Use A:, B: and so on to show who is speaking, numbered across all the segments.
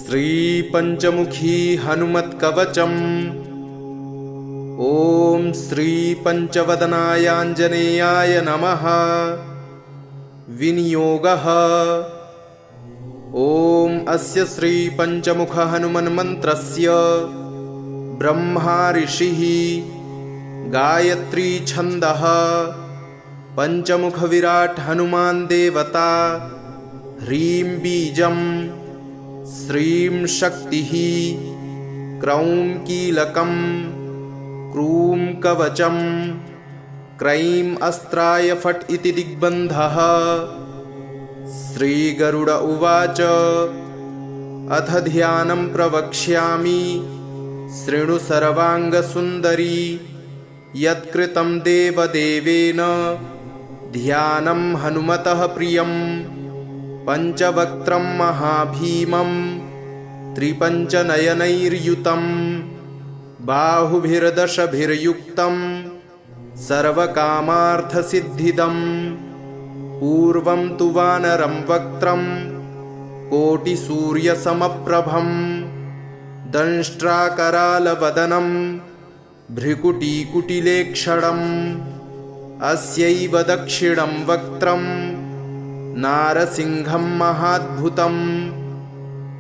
A: श्री पंचमुखी हनुमत्कवचम्। ओम श्री पंचवदनायाञ्जनेयाय नमः। विनियोगः। ओम अस्य श्री पंचमुख हनुमन्मन्त्रस्य ब्रह्मा ऋषिः, गायत्री छन्दः, पंचमुख विराट हनुमान देवता, ह्रीं बीजं, श्रीं शक्तिः, क्रौं कीलकं, क्रूं कवचं, क्रैं अस्त्राय फट् इति दिग्बन्धः। श्रीगरुड उवाच अथ ध्यानं प्रवक्ष्यामि शृणु सर्वाङ्गसुन्दरी। यत्कृतं देवदेवेन ध्यानं हनुमतः प्रियं। पञ्चवक्त्रं महाभीमं त्रिपञ्चनयनैर्युतं, बाहुभिर्दशभिर्युक्तं सर्वकामार्थसिद्धिदम्। पूर्वं तु वानरं वक्त्रं कोटिसूर्यसमप्रभं, दंष्ट्राकरालवदनं भ्रिकुटीकुटिलेक्षणम्। अस्यैव दक्षिणं वक्त्रं नारसिंहं महाद्भुतम्,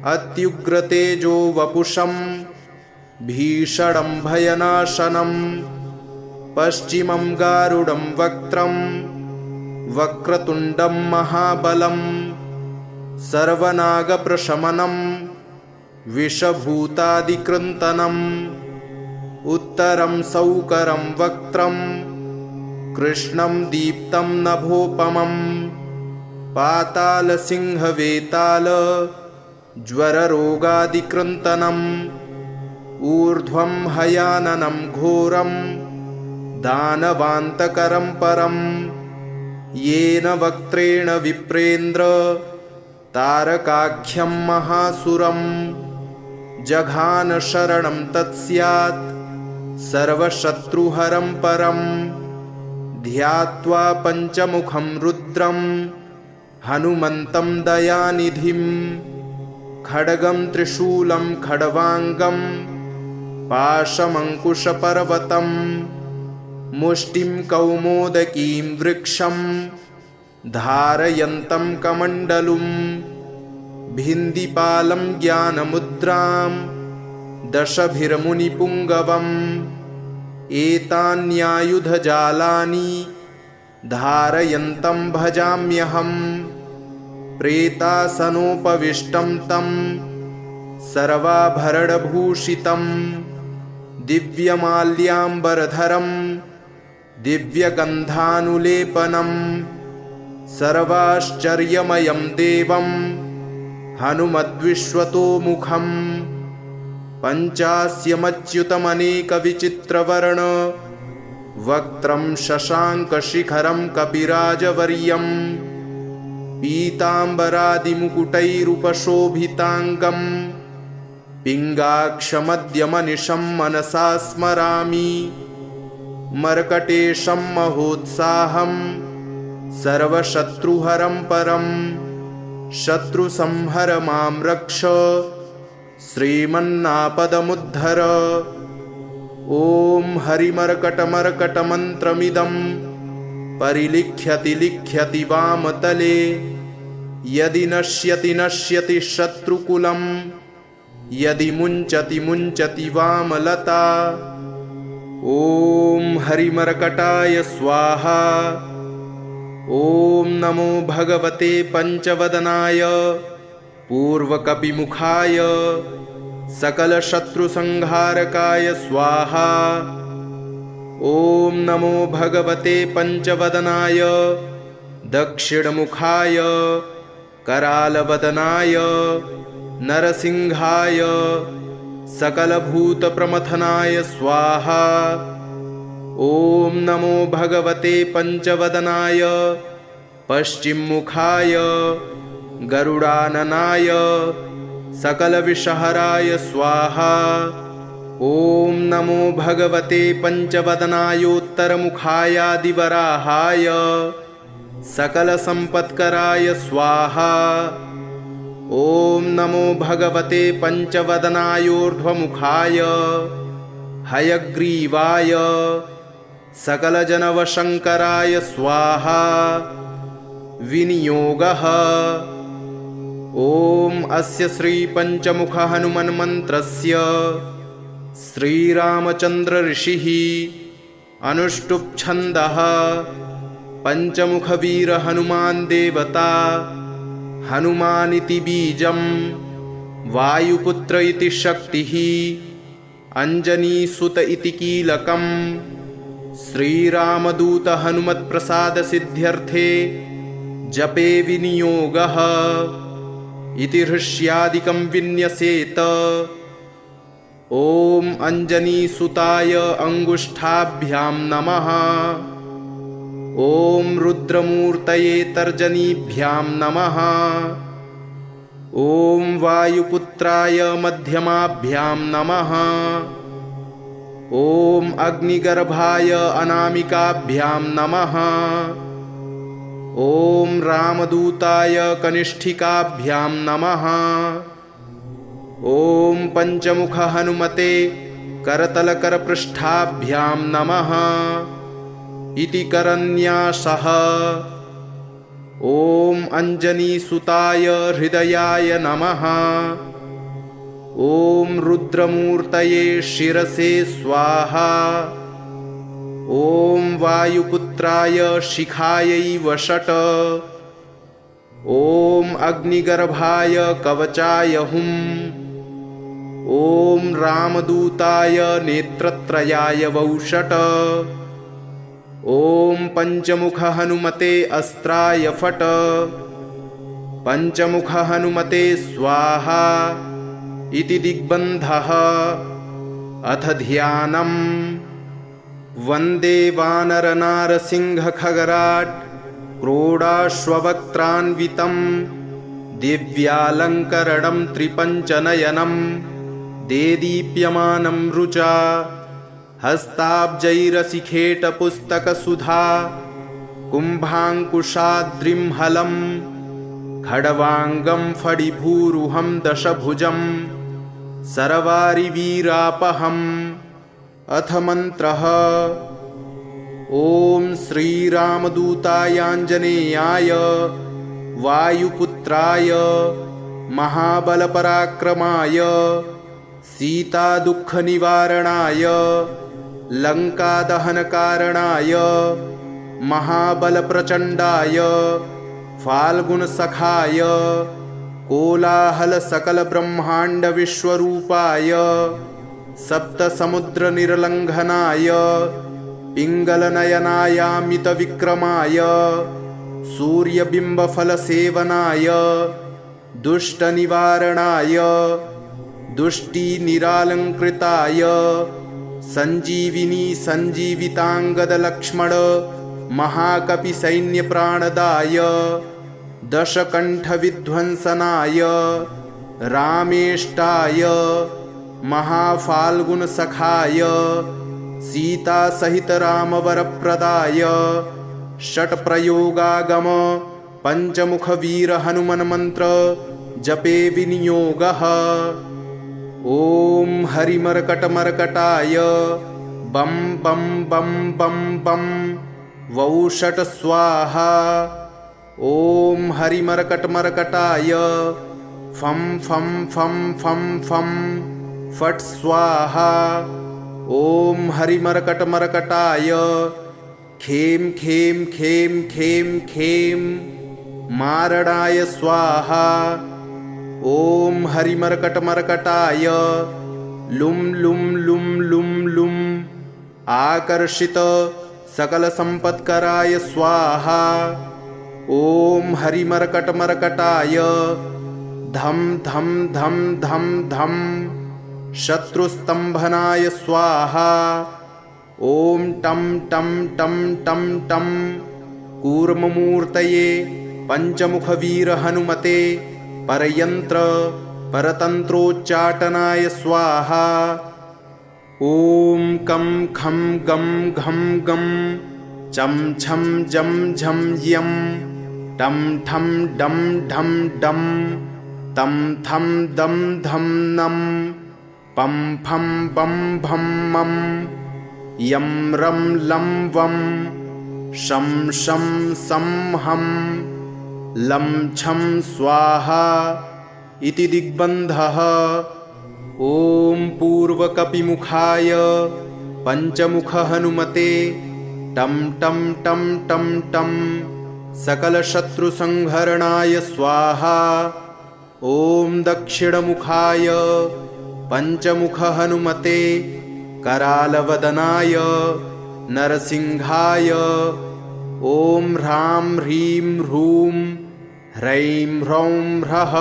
A: अत्युग्रतेजो वपुषं भीषणं भयनाशनम्। पश्चिमं गारुडं वक्त्रं वक्रतुण्डं महाबलं, सर्वनागप्रशमनं विषभूतादिकृन्तनम्। उत्तरं सौकरं वक्त्रं कृष्णं दीप्तं नभोपमं, पातालसिंहवेताल ज्वररोगादिकृन्तनम्। ऊर्ध्वं हयाननं घोरं दानवान्तकरं परम्, येन वक्त्रेण विप्रेन्द्र तारकाख्यं महासुरम्। जघान शरणं तत्स्यात् सर्वशत्रुहरं परम्, ध्यात्वा पञ्चमुखं रुद्रं हनुमन्तं दयानिधिं। खड्गं त्रिशूलं खड्वाङ्गं पाशमङ्कुशपर्वतं, मुष्टिं कौमोदकीं वृक्षं धारयन्तं कमण्डलुं। भिन्दिपालं ज्ञानमुद्रां दशभिर्मुनिपुङ्गवम्, एतान्यायुधजालानि धारयन्तं भजाम्यहम्। प्रेतासनोपविष्टं तं सर्वाभरणभूषितं, दिव्यमाल्याम्बरधरं दिव्यगन्धानुलेपनं। सर्वाश्चर्यमयं देवं हनुमद्विश्वतोमुखम्। पञ्चास्यमच्युतमनेकविचित्रवर्ण वक्त्रं शशाङ्कशिखरं कपिराजवर्यं। पीताम्बरादिमुकुटैरुपशोभिताङ्गं पिङ्गाक्षमद्यमनिशं मनसा स्मरामि। मर्कटेशं महोत्साहं सर्वशत्रुहरं परं, शत्रुसंहर मां रक्ष श्रीमन्नापदमुद्धर। ॐ हरिमर्कटमर्कटमन्त्रमिदं परिलिख्यति लिख्यति वामतले। यदि नश्यति नश्यति शत्रुकुलं, यदि मुञ्चति मुञ्चति वामलता। ॐ हरिमर्कटाय स्वाहा। ॐ नमो भगवते पंचवदनाय पूर्वकपिमुखाय सकलशत्रुसंहारकाय स्वाहा। ॐ नमो भगवते पंचवदनाय दक्षिणमुखाय करालवदनाय नरसिंहाय सकलभूतप्रमथनाय स्वाहा। ॐ नमो भगवते पंचवदनाय पश्चिममुखाय गरुडाननाय सकलविषहराय स्वाहा। ॐ नमो भगवते पंचवदनायोत्तरमुखायादिवराहाय सकलसम्पत्कराय स्वाहा। ॐ नमो भगवते पञ्चवदनायोर्ध्वमुखाय हयग्रीवाय सकलजनवशङ्कराय स्वाहा। विनियोगः। ॐ अस्य श्रीपञ्चमुखहनुमन्मन्त्रस्य श्रीरामचन्द्रऋषिः अनुष्टुप्छन्दः पञ्चमुखवीरहनुमान् देवता हनुमानिति बीजं वायुपुत्र इति शक्तिः अञ्जनीसुत इति कीलकं श्रीरामदूत हनुमत्प्रसादसिद्ध्यर्थे जपे विनियोगः इति हृष्यादिकं विन्यसेत। ॐ अञ्जनीसुताय अङ्गुष्ठाभ्यां नमः। ॐ रुद्रमूर्तये तर्जनीभ्यां नमः। ॐ वायुपुत्राय मध्यमाभ्यां नमः। ॐ अग्निगर्भाय अनामिकाभ्यां नमः। ॐ रामदूताय कनिष्ठिकाभ्यां नमः। ॐ पञ्चमुखहनुमते करतलकरपृष्ठाभ्यां नमः इति करन्यासः। ॐ अञ्जनीसुताय हृदयाय नमः। ॐ रुद्रमूर्तये शिरसे स्वाहा। ॐ वायुपुत्राय शिखायै वषट्। ॐ अग्निगर्भाय कवचाय हुम्। ॐ रामदूताय नेत्रत्रयाय वौषट्। ॐ पञ्चमुखहनुमते अस्त्राय फट्। पञ्चमुखहनुमते स्वाहा इति दिग्बन्धः। अथ ध्यानम्। वन्दे वानरनारसिंहखगराट् क्रोडाश्ववक्त्रान्वितं दिव्यालङ्करणं त्रिपञ्चनयनं देदीप्यमानं रुचा हस्ताब्जैरसिखेटपुस्तकसुधा कुम्भाङ्कुशाद्रिं खड्वाङ्गं फडिभूरुहं दशभुजं सरवारिवीरापहम्। अथ मन्त्रः। ॐ श्रीरामदूतायाञ्जनेयाय वायुपुत्राय महाबलपराक्रमाय सीतादुःखनिवारणाय लङ्कादहनकारणाय महाबलप्रचण्डाय फाल्गुनसखाय कोलाहलसकलब्रह्माण्डविश्वरूपाय सप्तसमुद्रनिर्लङ्घनाय पिङ्गलनयनायामितविक्रमाय सूर्यबिम्बफलसेवनाय दुष्टनिवारणाय दुष्टिनिरालङ्कृताय सञ्जीविनी सञ्जीविताङ्गदलक्ष्मण महाकपिसैन्यप्राणदाय दशकण्ठविध्वंसनाय रामेष्टाय महाफाल्गुनसखाय सीतासहितरामवरप्रदाय षट्प्रयोगागम पञ्चमुखवीरहनुमन्मन्त्र जपे विनियोगः। ॐ हरिमर्कटमर्कटाय बं बं बं बं बं वौषट् स्वाहा। ॐ हरिमर्कटमर्कटाय फं फं फं फं फं फट् स्वाहा। ॐ हरिमर्कटमर्कटाय खें खें खें खें खें मारणाय स्वाहा। ॐ हरिमर्कटमर्कटाय लुं लुं लुं लुं लुं आकर्षित सकलसम्पत्कराय स्वाहा। ॐ हरिमर्कटमर्कटाय धं धं धं धं धं शत्रुस्तम्भनाय स्वाहा। ॐ टं टं टं टं टं कूर्ममूर्तये पञ्चमुखवीरहनुमते परयन्त्र परतन्त्रोच्चाटनाय स्वाहा। ॐ कं खं गं घं गं चं छं जं झं यं टं ठं डं ढं डं तं थं दं धं नं पं फं बं भं मं यं रं लं वं शं शं सं हं लं छं स्वाहा इति दिग्बन्धः। ॐ पूर्वकपिमुखाय पंचमुख हनुमते टं टं टं टं टं सकलशत्रुसंहरणाय स्वाहा। ॐ दक्षिणमुखाय पंचमुख हनुमते करालवदनाय नरसिंहाय ॐ ह्रां ह्रीं ह्रूं ह्रैं ह्रौं ह्रः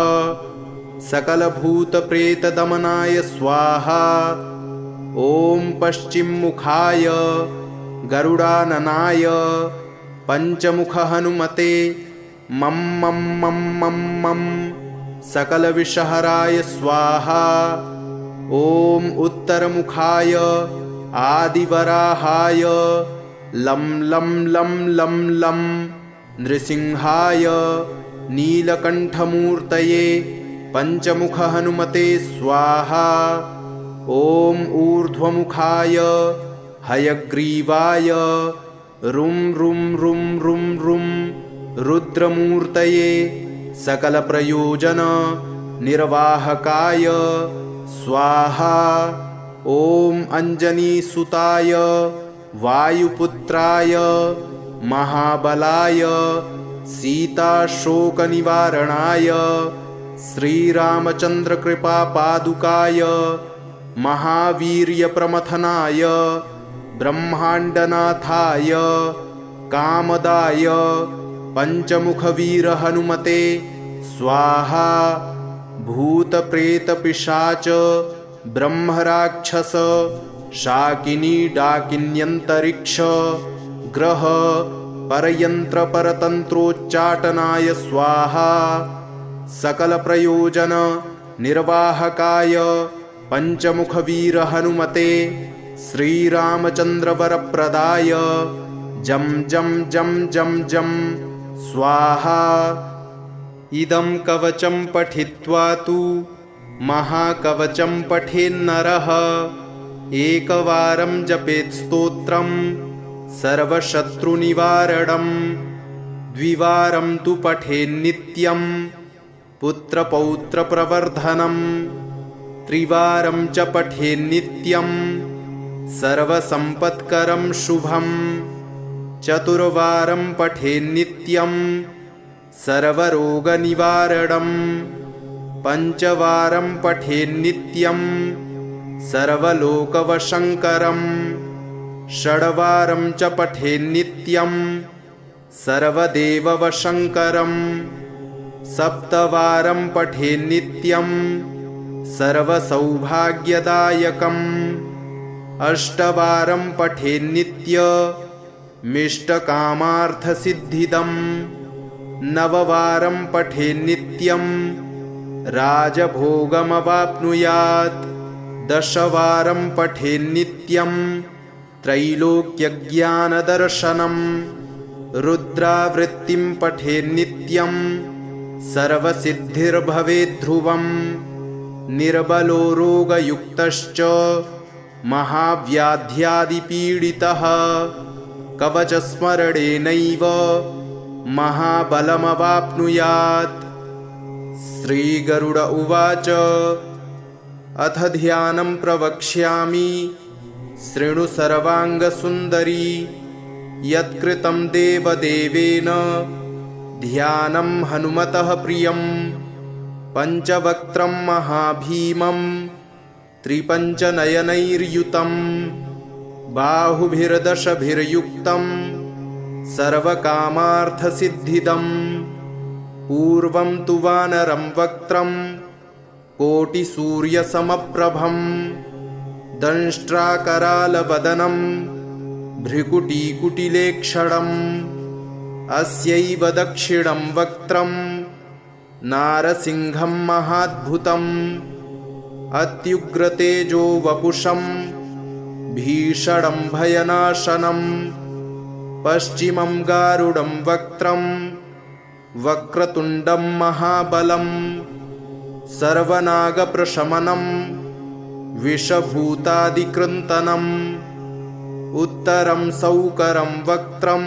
A: सकलभूतप्रेतदमनाय स्वाहा। ॐ पश्चिममुखाय गरुडाननाय पंचमुख हनुमते मं मं मं मं मं सकलविषहराय स्वाहा। ॐ उत्तरमुखाय आदिवराहाय लं लं लं लं लं नृसिंहाय नीलकण्ठमूर्तये पंचमुख हनुमते स्वाहा। ॐ ऊर्ध्वमुखाय हयग्रीवाय रुं रुं रुं रुं रुं रुद्रमूर्तये सकलप्रयोजन निर्वाहकाय स्वाहा। ॐ अंजनीसुताय वायुपुत्राय महाबलाय सीताशोकनिवारणाय श्रीरामचन्द्रकृपापादुकाय महावीर्यप्रमथनाय ब्रह्माण्डनाथाय कामदाय पंचमुखवीरहनुमते स्वाहा। भूतप्रेतपिशाच ब्रह्मराक्षस शाकिनी डाकिन्यन्तरिक्ष ग्रह परयन्त्रपरतन्त्रोच्चाटनाय स्वाहा। सकलप्रयोजन निर्वाहकाय पंचमुखवीर हनुमते श्रीरामचन्द्रवरप्रदाय जं जं जं जं जं स्वाहा। इदं कवचं पठित्वा तु महाकवचं पठेन्नरः एकवारं जपेत् स्तोत्रं सर्वशत्रुनिवारणं द्विवारं तु पठेन्नित्यं पुत्रपौत्रप्रवर्धनं त्रिवारं च पठेन्नित्यं सर्वसम्पत्करं शुभं चतुर्वारं पठेन्नित्यं सर्वरोगनिवारणं पंचवारं पठेन्नित्यं सर्वलोकवशङ्करं षड्वारं च पठेन्नित्यं सर्वदेववशङ्करं सप्तवारं पठेन्नित्यं सर्वसौभाग्यदायकम् अष्टवारं पठेन्नित्यमिष्टकामार्थसिद्धिदम् नववारं पठेन्नित्यं राजभोगमवाप्नुयात् दशवारं पठेन्नित्यं त्रैलोक्यज्ञानदर्शनं रुद्रावृत्तिं पठेन्नित्यं सर्वसिद्धिर्भवेद्ध्रुवम् निर्बलो रोगयुक्तश्च महाव्याध्यादिपीडितः कवचस्मरणेनैव महाबलमवाप्नुयात्। श्रीगरुड उवाच अथ ध्यानं प्रवक्ष्यामि शृणु सर्वाङ्गसुन्दरी यत्कृतं देवदेवेन ध्यानं हनुमतः प्रियं पंचवक्त्रं महाभीमं त्रिपञ्चनयनैर्युतं बाहुभिर्दशभिर्युक्तं सर्वकामार्थसिद्धिदम् पूर्वं तु वानरं वक्त्रं कोटिसूर्यसमप्रभं दंष्ट्राकरालवदनं भ्रिकुटीकुटिलेक्षणम् अस्यैव दक्षिणं वक्त्रं नारसिंहं महाद्भुतम् अत्युग्रतेजो वपुषं भीषणं भयनाशनं पश्चिमं गारुडं वक्त्रं वक्रतुण्डं महाबलं सर्वनागप्रशमनं विषभूतादिकृन्तनम् उत्तरं सौकरं वक्त्रं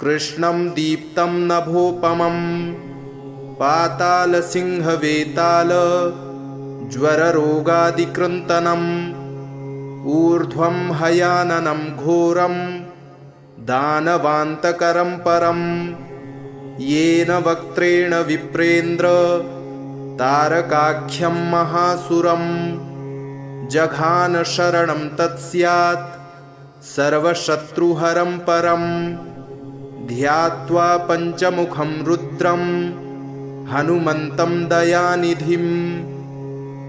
A: कृष्णं दीप्तं नभोपमम् पातालसिंहवेताल ज्वररोगादिकृन्तनम् ऊर्ध्वं हयाननं घोरं दानवान्तकरं परम् येन वक्त्रेण विप्रेन्द्र तारकाख्यं महासुरं जघान शरणं तत्स्यात् सर्वशत्रुहरं परं ध्यात्वा पञ्चमुखं रुद्रं हनुमन्तं दयानिधिं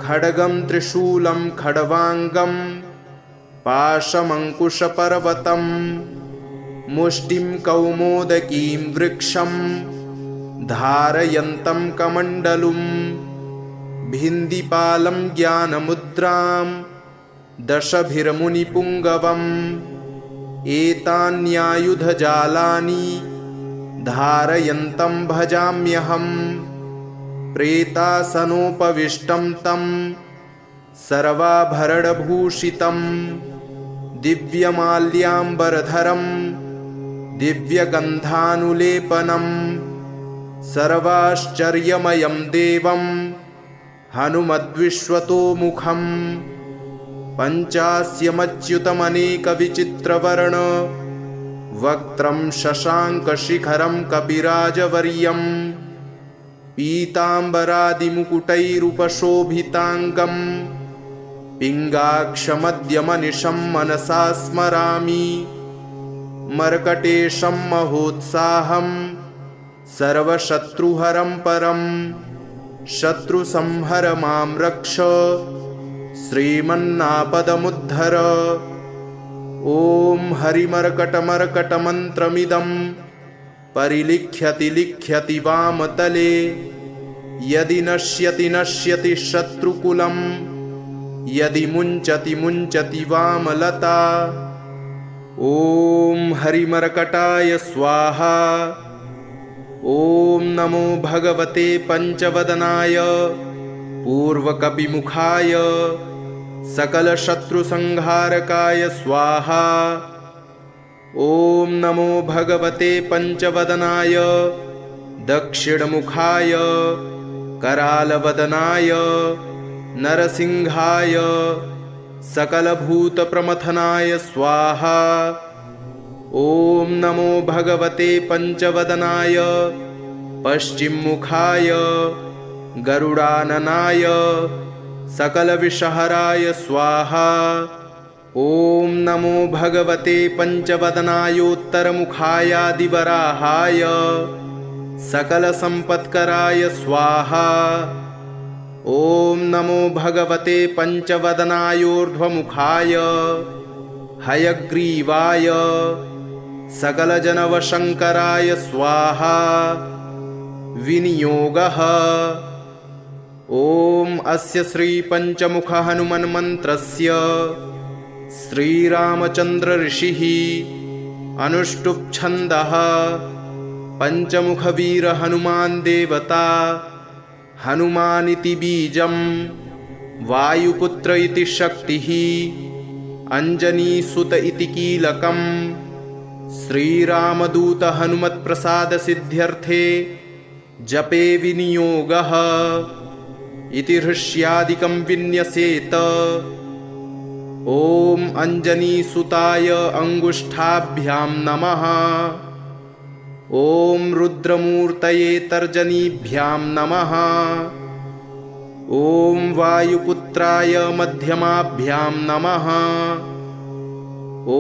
A: खड्गं त्रिशूलं खड्वाङ्गं पाशमङ्कुशपर्वतं मुष्टिं कौमोदकीं वृक्षं धारयन्तं कमण्डलुं भिन्दिपालं ज्ञानमुद्रां दशभिर्मुनिपुङ्गवम् एतान्यायुधजालानि धारयन्तं भजाम्यहम् प्रेतासनोपविष्टं तं सर्वाभरणभूषितं दिव्यमाल्याम्बरधरं दिव्यगन्धानुलेपनं सर्वाश्चर्यमयं देवं हनुमद्विश्वतोमुखं पञ्चास्यमच्युतमनेकविचित्रवर्ण वक्त्रं शशाङ्कशिखरं कपिराजवर्यं पीताम्बरादिमुकुटैरुपशोभिताङ्गं पिङ्गाक्षमद्यमनिशं मनसा स्मरामि मर्कटेशं महोत्साहं सर्वशत्रुहरं परं शत्रुसंहर मां रक्ष श्रीमन्नापदमुद्धर। ॐ हरिमर्कटमर्कटमन्त्रमिदं परिलिख्यति लिख्यति वामतले यदि नश्यति नश्यति शत्रुकुलं यदि मुञ्चति मुञ्चति वामलता। ॐ हरिमर्कटाय स्वाहा। ॐ नमो भगवते पंचवदनाय पूर्वकपिमुखाय सकलशत्रुसंहारकाय स्वाहा। ॐ नमो भगवते पंचवदनाय दक्षिणमुखाय करालवदनाय नरसिंहाय सकलभूतप्रमथनाय स्वाहा। ॐ नमो भगवते पंचवदनाय पश्चिममुखाय गरुडाननाय सकलविषहराय स्वाहा। ॐ नमो भगवते पंचवदनायोत्तरमुखायादिवराहाय सकलसम्पत्कराय स्वाहा। ॐ नमो भगवते पंचवदनायोर्ध्वमुखाय हयग्रीवाय सकलजनवशङ्कराय स्वाहा। विनियोगः। ॐ अस्य श्रीपञ्चमुखहनुमन्मन्त्रस्य श्रीरामचन्द्र ऋषिः अनुष्टुप्छन्दः पञ्चमुखवीरहनुमान् देवता हनुमानिति बीजं वायुपुत्र इति शक्तिः अञ्जनीसुत इति कीलकं श्रीरामदूत हनुमत्प्रसादसिद्ध्यर्थे जपे विनियोगः इति हृष्यादिकं विन्यसेत। ॐ अञ्जनीसुताय अङ्गुष्ठाभ्यां नमः। ॐ रुद्रमूर्तये तर्जनीभ्यां नमः। ॐ वायुपुत्राय मध्यमाभ्यां नमः। ॐ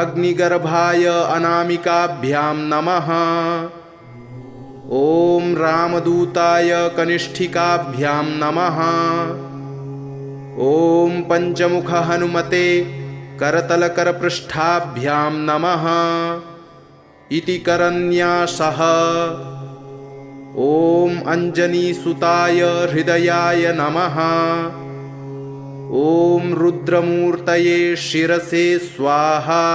A: अग्निगर्भाय अनामिकाभ्यां नमः। ॐ रामदूताय कनिष्ठिकाभ्यां नमः। ॐ पञ्चमुखहनुमते करतलकरपृष्ठाभ्यां नमः इति करन्यासः। ॐ अञ्जनीसुताय हृदयाय नमः। ॐ रुद्रमूर्तये शिरसे स्वाहा।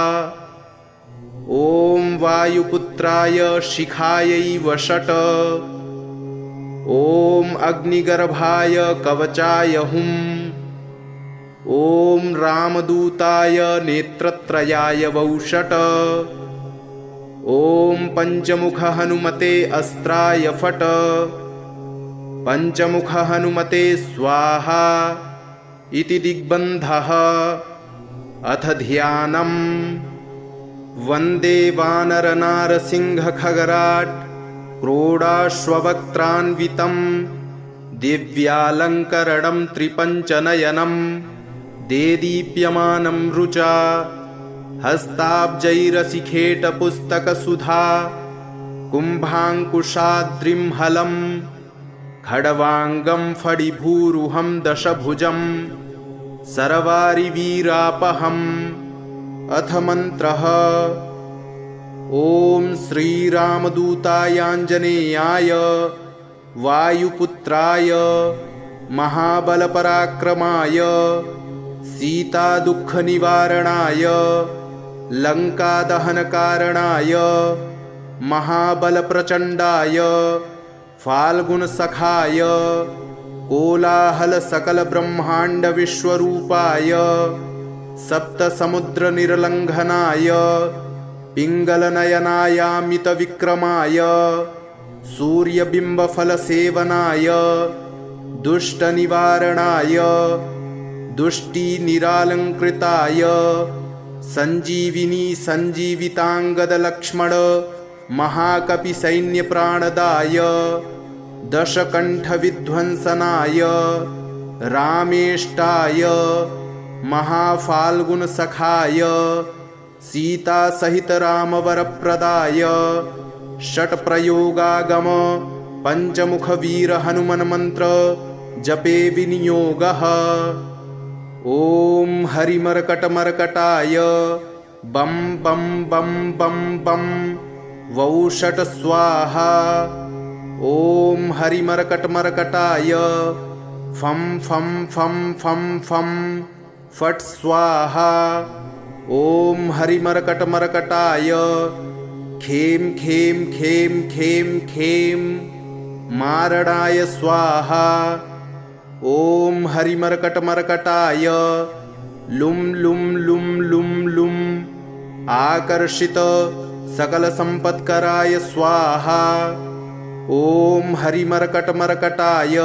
A: ॐ वायुपुत्राय शिखायै वषट्। ॐ अग्निगर्भाय कवचाय हुं। ॐ रामदूताय नेत्रत्रयाय वौषट। ॐ पंचमुख हनुमते अस्त्राय फट्। पंचमुख हनुमते स्वाहा इति दिग्बन्धः। अथ ध्यानम्। वन्दे वानरनारसिंहखगराट् क्रोडाश्ववक्त्रान्वितं दिव्यालङ्करणं त्रिपञ्चनयनं देदीप्यमानं रुचा हस्ताब्जैरसिखेटपुस्तकसुधा कुम्भाङ्कुशाद्रिं हलं खड्वाङ्गं फणिभूरुहं दशभुजं सर्वारिवीरापहम्। अथ मन्त्रः। ॐ श्रीरामदूतायाञ्जनेयाय वायुपुत्राय महाबलपराक्रमाय सीतादुःखनिवारणाय लङ्कादहनकारणाय महाबलप्रचण्डाय फाल्गुनसखाय कोलाहलसकलब्रह्माण्डविश्वरूपाय सप्तसमुद्रनिर्लङ्घनाय पिङ्गलनयनायामितविक्रमाय सूर्यबिम्बफलसेवनाय दुष्टनिवारणाय दुष्टिनिरालङ्कृताय सञ्जीविनी सञ्जीविताङ्गदलक्ष्मण महाकपिसैन्यप्राणदाय दशकण्ठविध्वंसनाय रामेष्टाय महाफाल्गुनसखाय सीतासहित रामवरप्रदाय षट्प्रयोगागम पंचमुखवीरहनुमन्मन्त्र जपे विनियोगः। ॐ हरिमर्कटमर्कटाय बं बं बं बं बं वौषट स्वाहा। ॐ हरिमर्कटमर्कटाय फं फं फं फं फं फट् स्वाहा। ॐ हरिमर्कटमर्कटाय खें खें खें खें खें मारणाय स्वाहा। ॐ हरिमर्कटमर्कटाय लुं लुं लुं लुं लुं आकर्षित सकलसम्पत्कराय स्वाहा। ॐ हरिमर्कटमर्कटाय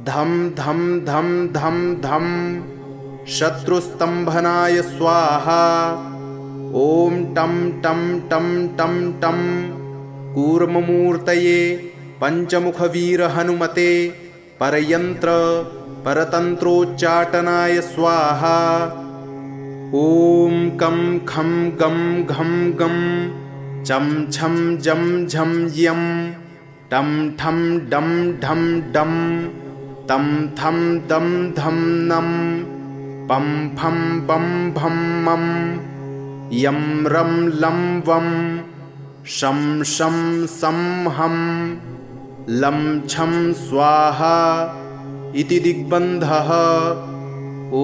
A: धं धं धं धं धं शत्रुस्तम्भनाय स्वाहा। ॐ टं टं टं टं टं कूर्ममूर्तये पंचमुखवीरहनुमते परयन्त्र परतन्त्रोच्चाटनाय स्वाहा। ॐ कं खं गं घं गं चं छं जं झं यं टं ठं डं ढं डं तं थं दं धं नं पं फं बं भं मं यं रं लं वं शं शं सं हं लं छं स्वाहा इति दिग्बन्धः। ॐ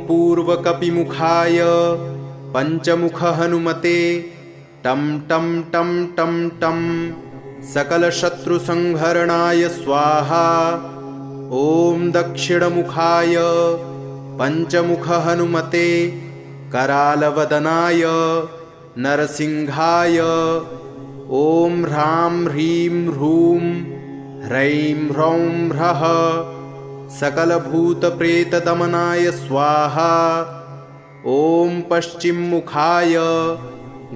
A: पूर्वकपिमुखाय पंचमुख हनुमते टं टं टं टं टं सकलशत्रुसंहरणाय स्वाहा। ॐ दक्षिणमुखाय पंचमुख हनुमते करालवदनाय नरसिंहाय ॐ ह्रां ह्रीं ह्रूं ह्रैं ह्रौं ह्रः सकलभूतप्रेतदमनाय स्वाहा। ॐ पश्चिममुखाय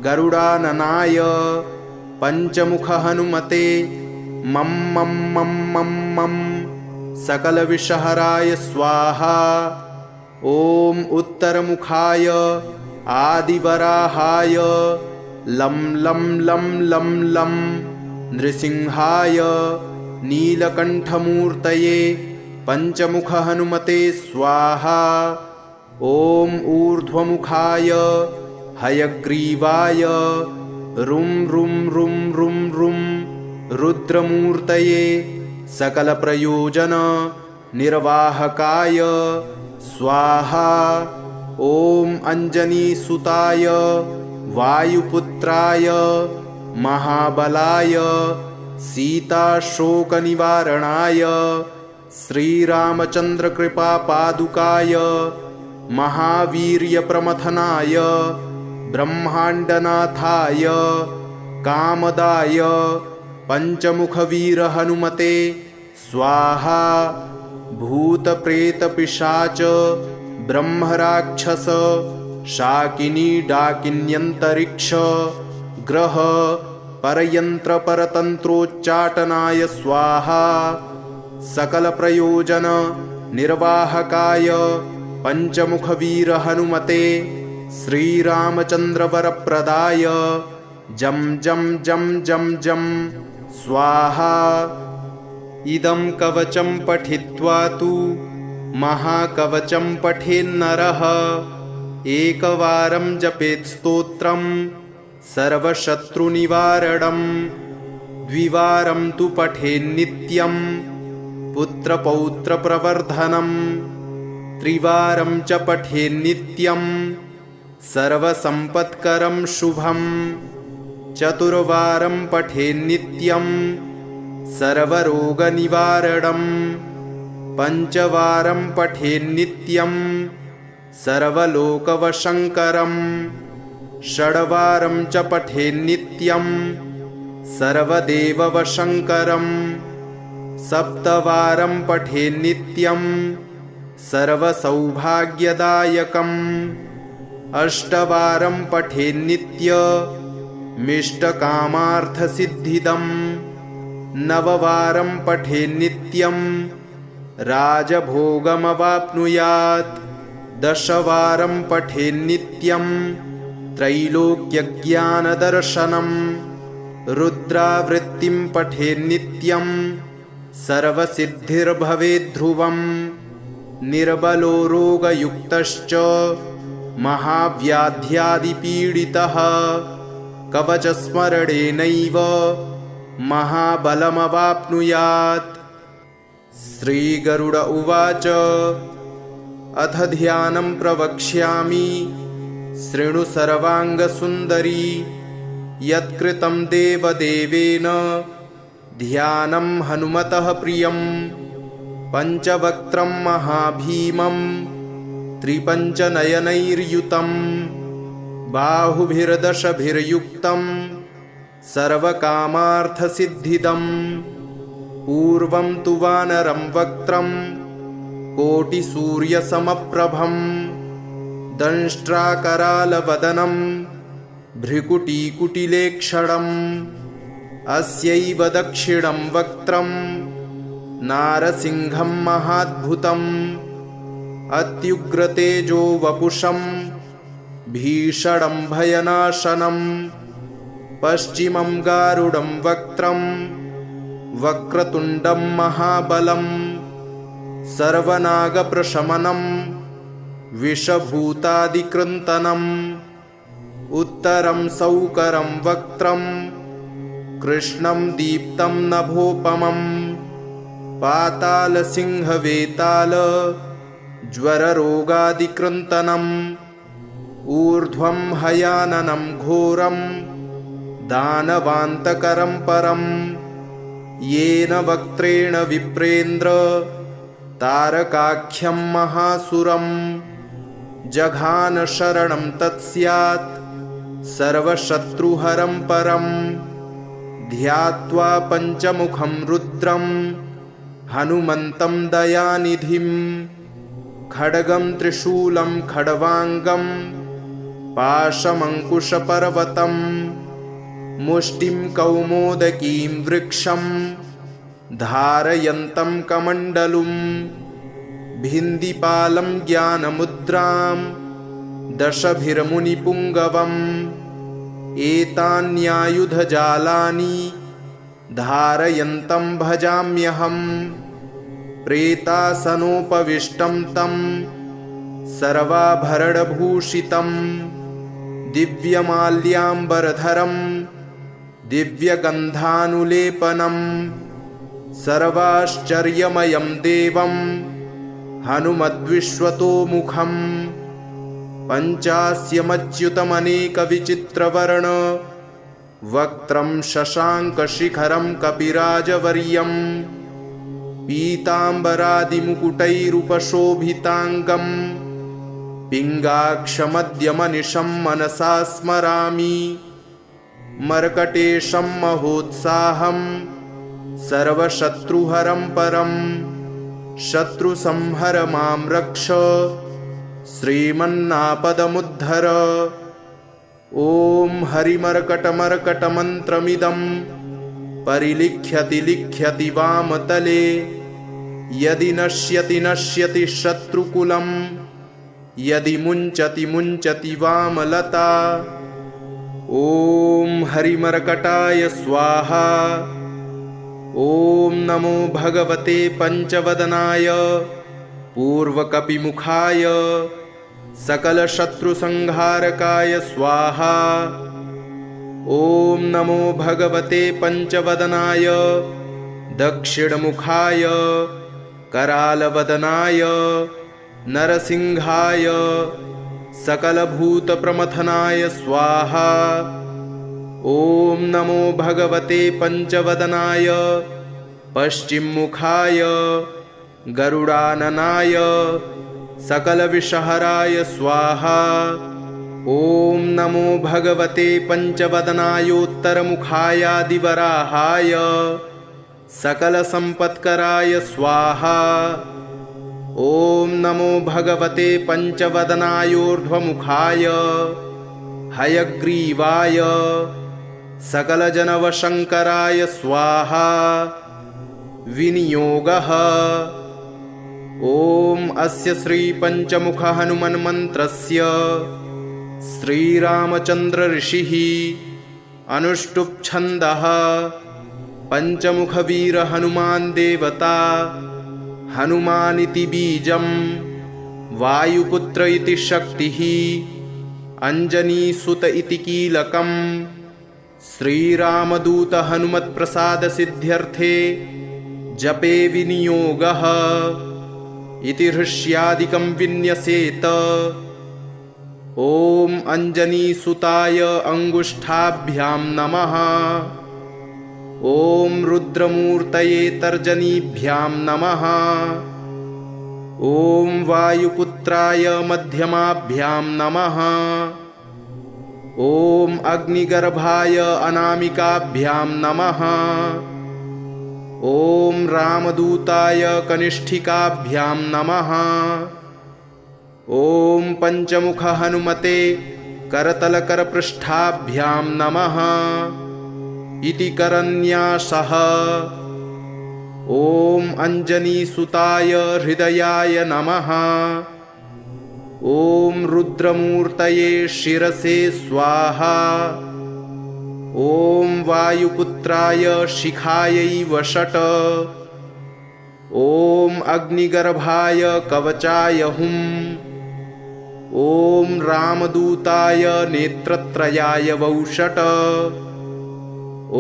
A: गरुडाननाय पंचमुख हनुमते मं मं मं मं मं सकलविषहराय स्वाहा। ॐ उत्तरमुखाय आदिवराहाय लं लं लं लं लं नृसिंहाय नीलकण्ठमूर्तये पंचमुख हनुमते स्वाहा। ॐ ऊर्ध्वमुखाय हयग्रीवाय रुं रुं रुं रुं रुं रुद्रमूर्तये सकलप्रयोजन निर्वाहकाय स्वाहा। ॐ अंजनीसुताय वायुपुत्राय महाबलाय सीताशोकनिवारणाय श्रीरामचन्द्रकृपापादुकाय महावीर्यप्रमथनाय ब्रह्माण्डनाथाय कामदाय पञ्चमुखवीरहनुमते स्वाहा। भूतप्रेतपिशाच ब्रह्मराक्षस शाकिनी डाकिन्यन्तरिक्ष ग्रह परयन्त्रपरतन्त्रोच्चाटनाय स्वाहा। सकलप्रयोजन निर्वाहकाय पञ्चमुखवीरहनुमते श्रीरामचन्द्रवरप्रदाय जं जं जं जं जं स्वाहा। इदं कवचं पठित्वा तु महाकवचं पठेन्नरः एकवारं जपेत् स्तोत्रं सर्वशत्रुनिवारणं द्विवारं तु पठेन्नित्यं पुत्रपौत्रप्रवर्धनं त्रिवारं च पठेन्नित्यं सर्वसम्पत्करं शुभं चतुर्वारं पठेन्नित्यं सर्वरोगनिवारणं पञ्चवारं पठेन्नित्यं सर्वलोकवशङ्करं षड्वारं च पठेन्नित्यं सर्वदेववशङ्करं सप्तवारं पठेन्नित्यं सर्वसौभाग्यदायकम् अष्टवारं पठेन्नित्यमिष्टकामार्थसिद्धिदम् नववारं पठेन्नित्यं राजभोगमवाप्नुयात् दशवारं पठेन्नित्यं त्रैलोक्यज्ञानदर्शनं रुद्रावृत्तिं पठेन्नित्यं सर्वसिद्धिर्भवेद्ध्रुवम् निर्बलो रोगयुक्तश्च महाव्याध्यादिपीडितः कवचस्मरणेनैव महाबलमवाप्नुयात्। श्रीगरुड उवाच अथ ध्यानं प्रवक्ष्यामि शृणु सर्वाङ्गसुन्दरी यत्कृतं देवदेवेन ध्यानं हनुमतः प्रियं पञ्चवक्त्रं महाभीमं त्रिपञ्चनयनैर्युतं बाहुभिर्दशभिर्युक्तं सर्वकामार्थसिद्धिदम् पूर्वं तु वानरं वक्त्रं कोटिसूर्यसमप्रभं दंष्ट्राकरालवदनं भ्रिकुटीकुटिलेक्षणम् अस्यैव दक्षिणं वक्त्रं नारसिंहं महाद्भुतम् अत्युग्रतेजो वपुषं भीषणं भयनाशनम् पश्चिमं गारुडं वक्त्रं वक्रतुण्डं महाबलं सर्वनागप्रशमनं विषभूतादिकृन्तनम् उत्तरं सौकरं वक्त्रं कृष्णं दीप्तं नभोपमं पातालसिंहवेताल ज्वररोगादिकृन्तनम् ऊर्ध्वं हयाननं घोरं दानवान्तकरं परं येन वक्त्रेण विप्रेन्द्र तारकाख्यं महासुरं जघान शरणं तत्स्यात् सर्वशत्रुहरं परं ध्यात्वा पञ्चमुखं रुद्रं हनुमन्तं दयानिधिं खड्गं त्रिशूलं खड्वाङ्गं पाशमङ्कुशपर्वतं मुष्टिं कौमोदकीं वृक्षं धारयन्तं कमण्डलुं भिन्दिपालं ज्ञानमुद्रां दशभिर्मुनिपुङ्गवम् एतान्यायुधजालानि धारयन्तं भजाम्यहम् प्रेतासनोपविष्टं तं सर्वाभरणभूषितं दिव्यमाल्याम्बरधरं दिव्यगन्धानुलेपनं सर्वाश्चर्यमयं देवं हनुमद्विश्वतोमुखं पञ्चास्यमच्युतमनेकविचित्रवर्ण वक्त्रं शशाङ्कशिखरं कपिराजवर्यं पीताम्बरादिमुकुटैरुपशोभिताङ्गं पिङ्गाक्षमद्यमनिशं मनसा स्मरामि मर्कटेशं महोत्साहं सर्वशत्रुहरं परं शत्रुसंहर मां रक्ष श्रीमन्नापदमुद्धर। ॐ हरिमर्कटमर्कटमन्त्रमिदं परिलिख्यति लिख्यति वामतले यदि नश्यति नश्यति शत्रुकुलं यदि मुञ्चति मुञ्चति वामलता। ॐ हरिमर्कटाय स्वाहा। ॐ नमो भगवते पंचवदनाय पूर्वकपिमुखाय सकलशत्रुसंहारकाय स्वाहा। ॐ नमो भगवते पंचवदनाय दक्षिणमुखाय करालवदनाय नरसिंहाय सकलभूतप्रमथनाय स्वाहा। ॐ नमो भगवते पंचवदनाय पश्चिममुखाय गरुडाननाय सकलविषहराय स्वाहा। ॐ नमो भगवते पंचवदनायोत्तरमुखायादिवराहाय सकलसम्पत्कराय स्वाहा। ॐ नमो भगवते पंचवदनायोर्ध्वमुखाय हयग्रीवाय सकलजनवशङ्कराय स्वाहा। विनियोगः। ॐ अस्य श्रीपञ्चमुख हनुमन्मन्त्रस्य श्रीरामचन्द्र ऋषिः अनुष्टुप् छन्दः पञ्चमुखवीर हनुमान् देवता हनुमानिति बीजं वायुपुत्र इति शक्तिः अंजनीसुत इति कीलकम् श्रीरामदूत हनुमत्प्रसाद सिद्ध्यर्थे जपे विनियोगः इति हृष्यादिकं विन्यसेत। ॐ अंजनीसुताय अंगुष्ठाभ्यां नमः। ॐ रुद्रमूर्तये तर्जनीभ्यां नमः। ॐ वायुपुत्राय मध्यमाभ्यां नमः। ॐ अग्निगर्भाय अनामिकाभ्यां नमः। ॐ रामदूताय कनिष्ठिकाभ्यां नमः। ॐ पंचमुख हनुमते करतलकरपृष्ठाभ्यां नमः इति करन्यासः। ॐ अंजनीसुताय हृदयाय नमः। ॐ रुद्रमूर्तये शिरसे स्वाहा। ॐ वायुपुत्राय शिखायै वषट्। ॐ अग्निगर्भाय कवचाय हुम्। ॐ रामदूताय नेत्रत्रयाय वौषट्।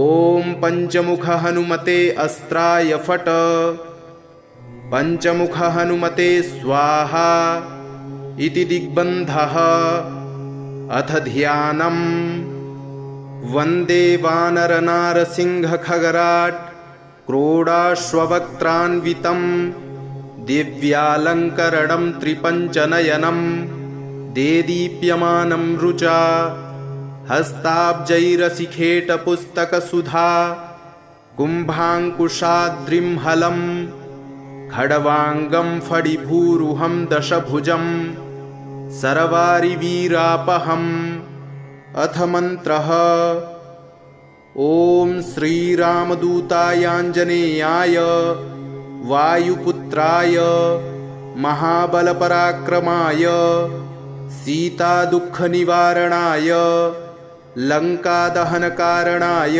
A: ॐ पंचमुख हनुमते अस्त्राय फट्। पंचमुख हनुमते स्वाहा इति दिग्बन्धः। अथ ध्यानम्। वन्दे वानरनारसिंहखगराट् क्रोडाश्ववक्त्रान्वितं दिव्यालङ्करणं त्रिपञ्चनयनं देदीप्यमानं रुचा हस्ताब्जैरसिखेटपुस्तकसुधा कुम्भाङ्कुशाद्रिं हलं खड्वाङ्गं फणिभूरुहं दशभुजं सर्वारिवीरापहम्। अथ मन्त्रः। ॐ श्रीरामदूतायाञ्जनेयाय वायुपुत्राय महाबलपराक्रमाय सीतादुःखनिवारणाय लङ्कादहनकारणाय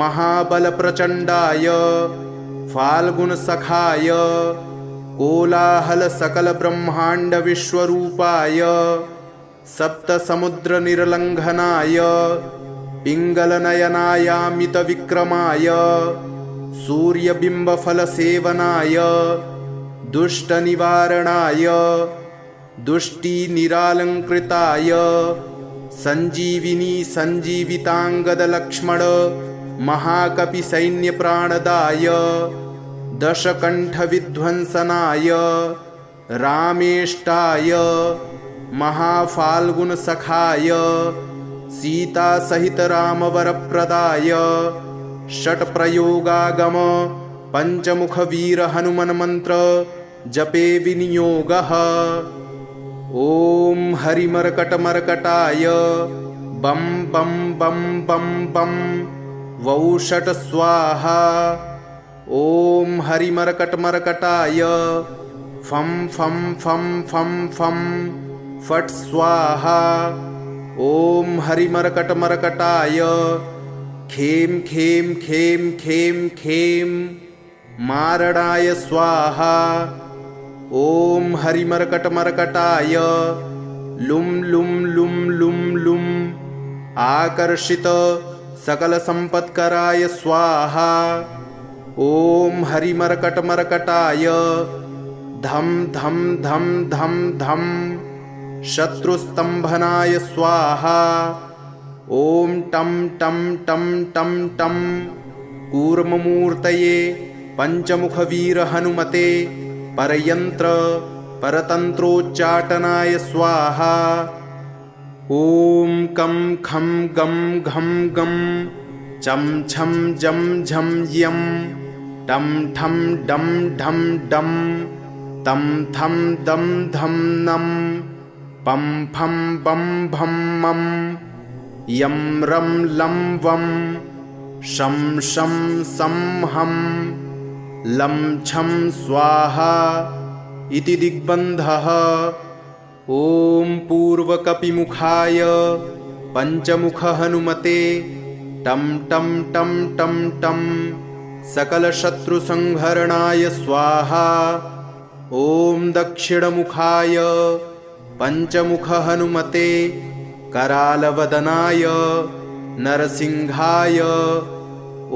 A: महाबलप्रचण्डाय फाल्गुनसखाय कोलाहलसकलब्रह्माण्डविश्वरूपाय सप्तसमुद्रनिर्लङ्घनाय पिङ्गलनयनायामितविक्रमाय सूर्यबिम्बफलसेवनाय दुष्टनिवारणाय दुष्टिनिरालङ्कृताय संजीविनी संजीवितांगद महाकपि सैन्य प्राणदाय दशकंठ विध्वंसनाय रामेष्टाय महाफाल्गुन सखाय सीता सहित रामवरप्रदाय षट प्रयोगागम पंचमुख वीर हनुमन मंत्र जपे विनियोगः। ओम हरिमर्कटमर्कटाय बम बम बम बम बम वौषट स्वाहा। ओम हरिमर्कटमर्कटाय फम फम फम फम फम फट स्वाहा। ओम हरिमर्कटमर्कटाय खेम खेम खेम खेम खेम मारणाय स्वाहा। ओम हरिमर्कटमर्कटाय लुम लुम लुम लुम लुम आकर्षित सकल संपत्कराय स्वाहा। ओम हरिमर्कटमर्कटाय धम धम धम धम धम शत्रुस्तंभनाय स्वाहा। ओम टम टम टम टम टम कूर्ममूर्तये पंचमुख वीर हनुमते परयंत्र परतंत्रोच्चाटनाय स्वाहा। ओम कम खम गम घम गम चम छम जम झम यम टम ठम डम ढम डम तम थम दम धम नम पम फम बम भम मम यम रम लं वम शं शं सं हं लं छं स्वाहा इति दिग्बन्धः। ॐ पूर्वकपिमुखाय पंचमुख हनुमते टं टं टं टं टं सकलशत्रुसंहरणाय स्वाहा। ॐ दक्षिणमुखाय पंचमुख हनुमते करालवदनाय नरसिंहाय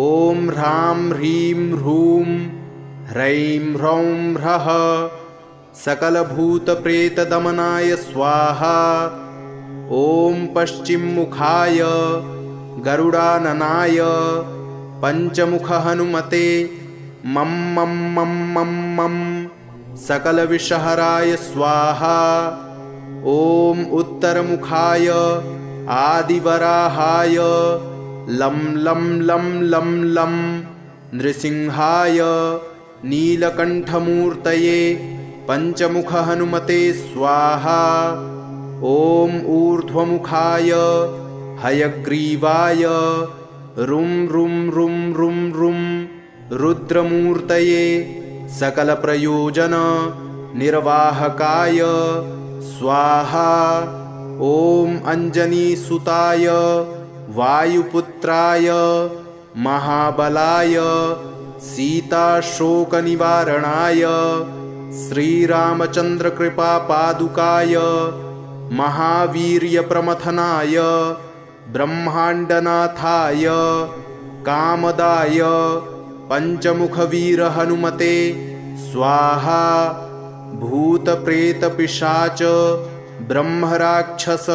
A: ॐ ह्रां ह्रीं ह्रूं ह्रैं ह्रौं ह्रः सकलभूतप्रेतदमनाय स्वाहा। ॐ पश्चिममुखाय गरुडाननाय पंचमुख हनुमते मं मं मं मं मं सकलविषहराय स्वाहा। ॐ उत्तरमुखाय आदिवराहाय लं लं लं लं लं नृसिंहाय नीलकण्ठमूर्तये पंचमुख हनुमते स्वाहा। ॐ ऊर्ध्वमुखाय हयग्रीवाय रुं रुं रुं रुं रुं रुद्रमूर्तये सकलप्रयोजन निर्वाहकाय स्वाहा। ॐ अंजनीसुताय वायुपुत्राय महाबलाय सीताशोकनिवारणाय श्रीरामचन्द्रकृपापादुकाय महावीर्यप्रमथनाय ब्रह्माण्डनाथाय कामदाय पंचमुखवीरहनुमते स्वाहा। भूतप्रेतपिशाच ब्रह्मराक्षस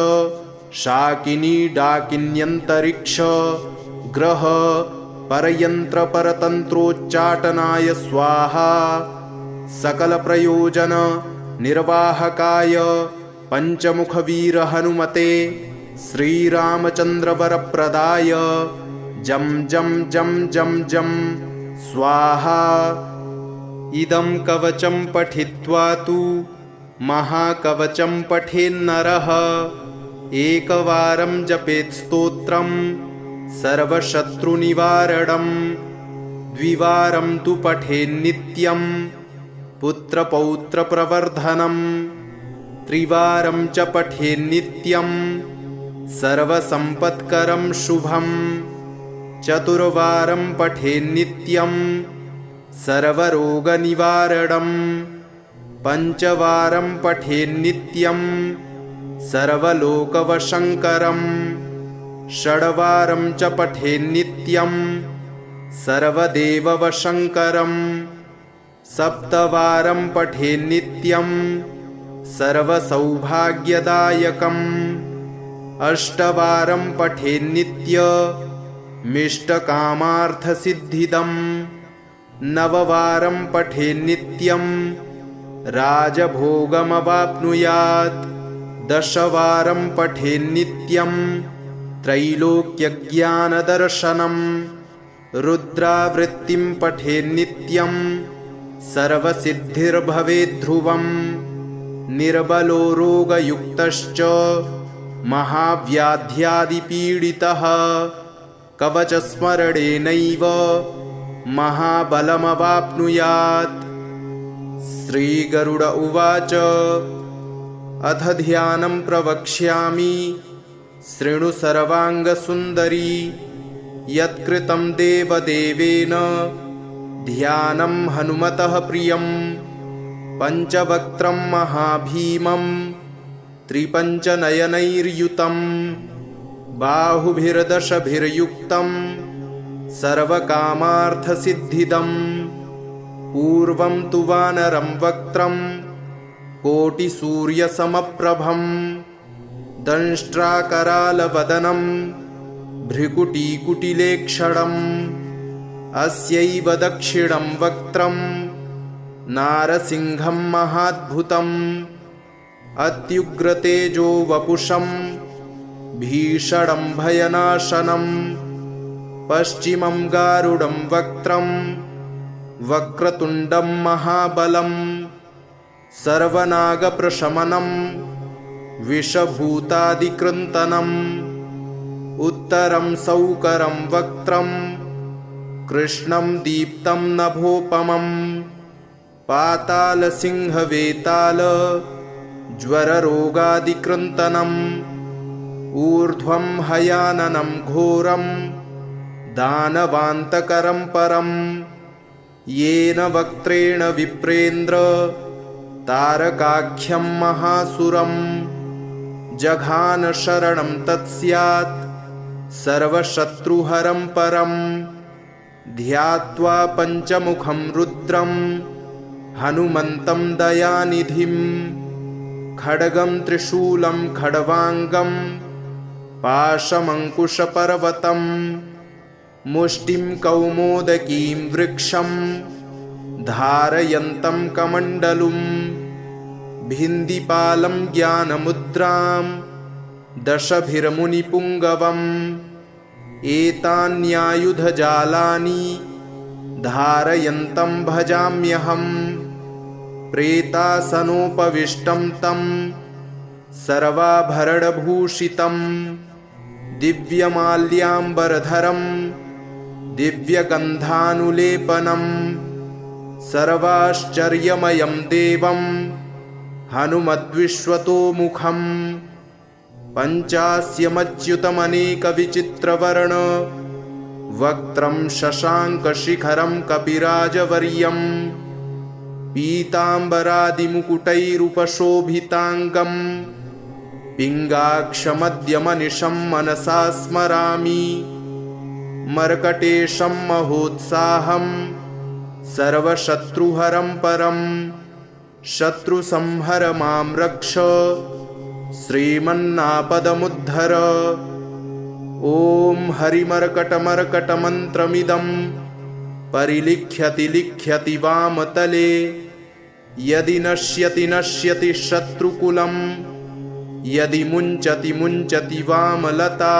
A: शाकिनी डाकिन्यन्तरिक्ष ग्रह परयंत्र परतंत्रोच्चाटनाय स्वाहा। सकलप्रयोजन निर्वाहकाय पंचमुखवीर हनुमते श्रीरामचन्द्रवरप्रदाय जं जं जं जं जं स्वाहा। इदं कवचं पठित्वा तु महाकवचं पठेन्नरः एकवारं जपेत् स्तोत्रं सर्वशत्रुनिवारणं द्विवारं तु पठेन्नित्यं पुत्रपौत्रप्रवर्धनं त्रिवारं च पठेन्नित्यं सर्वसम्पत्करं शुभं चतुर्वारं पठेन्नित्यं सर्वरोगनिवारणं पंचवारं पठेन्नित्यं सर्वलोकवशङ्करं षड्वारं च पठेन्नित्यं सर्वदेववशङ्करं सप्तवारं पठेन्नित्यं सर्वसौभाग्यदायकम् अष्टवारं पठेन्नित्यमिष्टकामार्थसिद्धिदम् नववारं पठेन्नित्यं राजभोगमवाप्नुयात् दशवारं पठेन्नित्यं त्रैलोक्यज्ञानदर्शनम् रुद्रावृत्तिं पठेन्नित्यं सर्वसिद्धिर्भवेद्ध्रुवम् निर्बलो रोगयुक्तश्च महाव्याध्यादिपीडितः कवचस्मरणेनैव महाबलमवाप्नुयात्। श्रीगरुड उवाच अथ ध्यानं प्रवक्ष्यामि शृणु सर्वाङ्गसुन्दरी यत्कृतं देवदेवेन ध्यानं हनुमतः प्रियं पञ्चवक्त्रं महाभीमं त्रिपञ्चनयनैर्युतं बाहुभिर्दशभिर्युक्तं सर्वकामार्थसिद्धिदम् पूर्वं तु वानरं वक्त्रं कोटिसूर्यसमप्रभं दंष्ट्राकरालवदनं भ्रिकुटीकुटिलेक्षणम् अस्यैव दक्षिणं वक्त्रं नारसिंहं महाद्भुतम् अत्युग्रतेजो वपुषं भीषणं भयनाशनं पश्चिमं गारुडं वक्त्रं वक्रतुण्डं महाबलं सर्वनागप्रशमनं विषभूतादिकृन्तनम् उत्तरं सौकरं वक्त्रं कृष्णं दीप्तं नभोपमं पातालसिंहवेताल ज्वररोगादिकृन्तनम् ऊर्ध्वं हयाननं घोरं दानवान्तकरं परम् येन वक्त्रेण विप्रेन्द्र तारकाख्यं महासुरं जघान शरणं तत्स्यात् सर्वशत्रुहरं परम् ध्यात्वा पञ्चमुखं रुद्रं हनुमन्तं दयानिधिं खड्गं त्रिशूलं खड्वाङ्गं पाशमङ्कुशपर्वतं मुष्टिं कौमोदकीं वृक्षं धारयन्तं कमण्डलुं भिन्दिपालं ज्ञानमुद्रां दशभिर्मुनिपुङ्गवम् एतान्यायुधजालानि धारयन्तं भजाम्यहम् प्रेतासनोपविष्टं तं सर्वाभरणभूषितं दिव्यमाल्याम्बरधरं दिव्यगन्धानुलेपनं सर्वाश्चर्यमयं देवं हनुमद्विश्वतोमुखं पञ्चास्यमच्युतमनेकविचित्रवर्ण वक्त्रं शशाङ्कशिखरं कपिराजवर्यं पीताम्बरादिमुकुटैरुपशोभिताङ्गं पिङ्गाक्षमद्यमनिशं मनसा स्मरामि मर्कटेशं महोत्साहं सर्वशत्रुहरं परं शत्रुसंहर मां रक्ष श्रीमन्नापदमुद्धर। ॐ हरिमर्कटमर्कटमन्त्रमिदं परिलिख्यति लिख्यति वामतले यदि नश्यति नश्यति शत्रुकुलं यदि मुञ्चति मुञ्चति वामलता।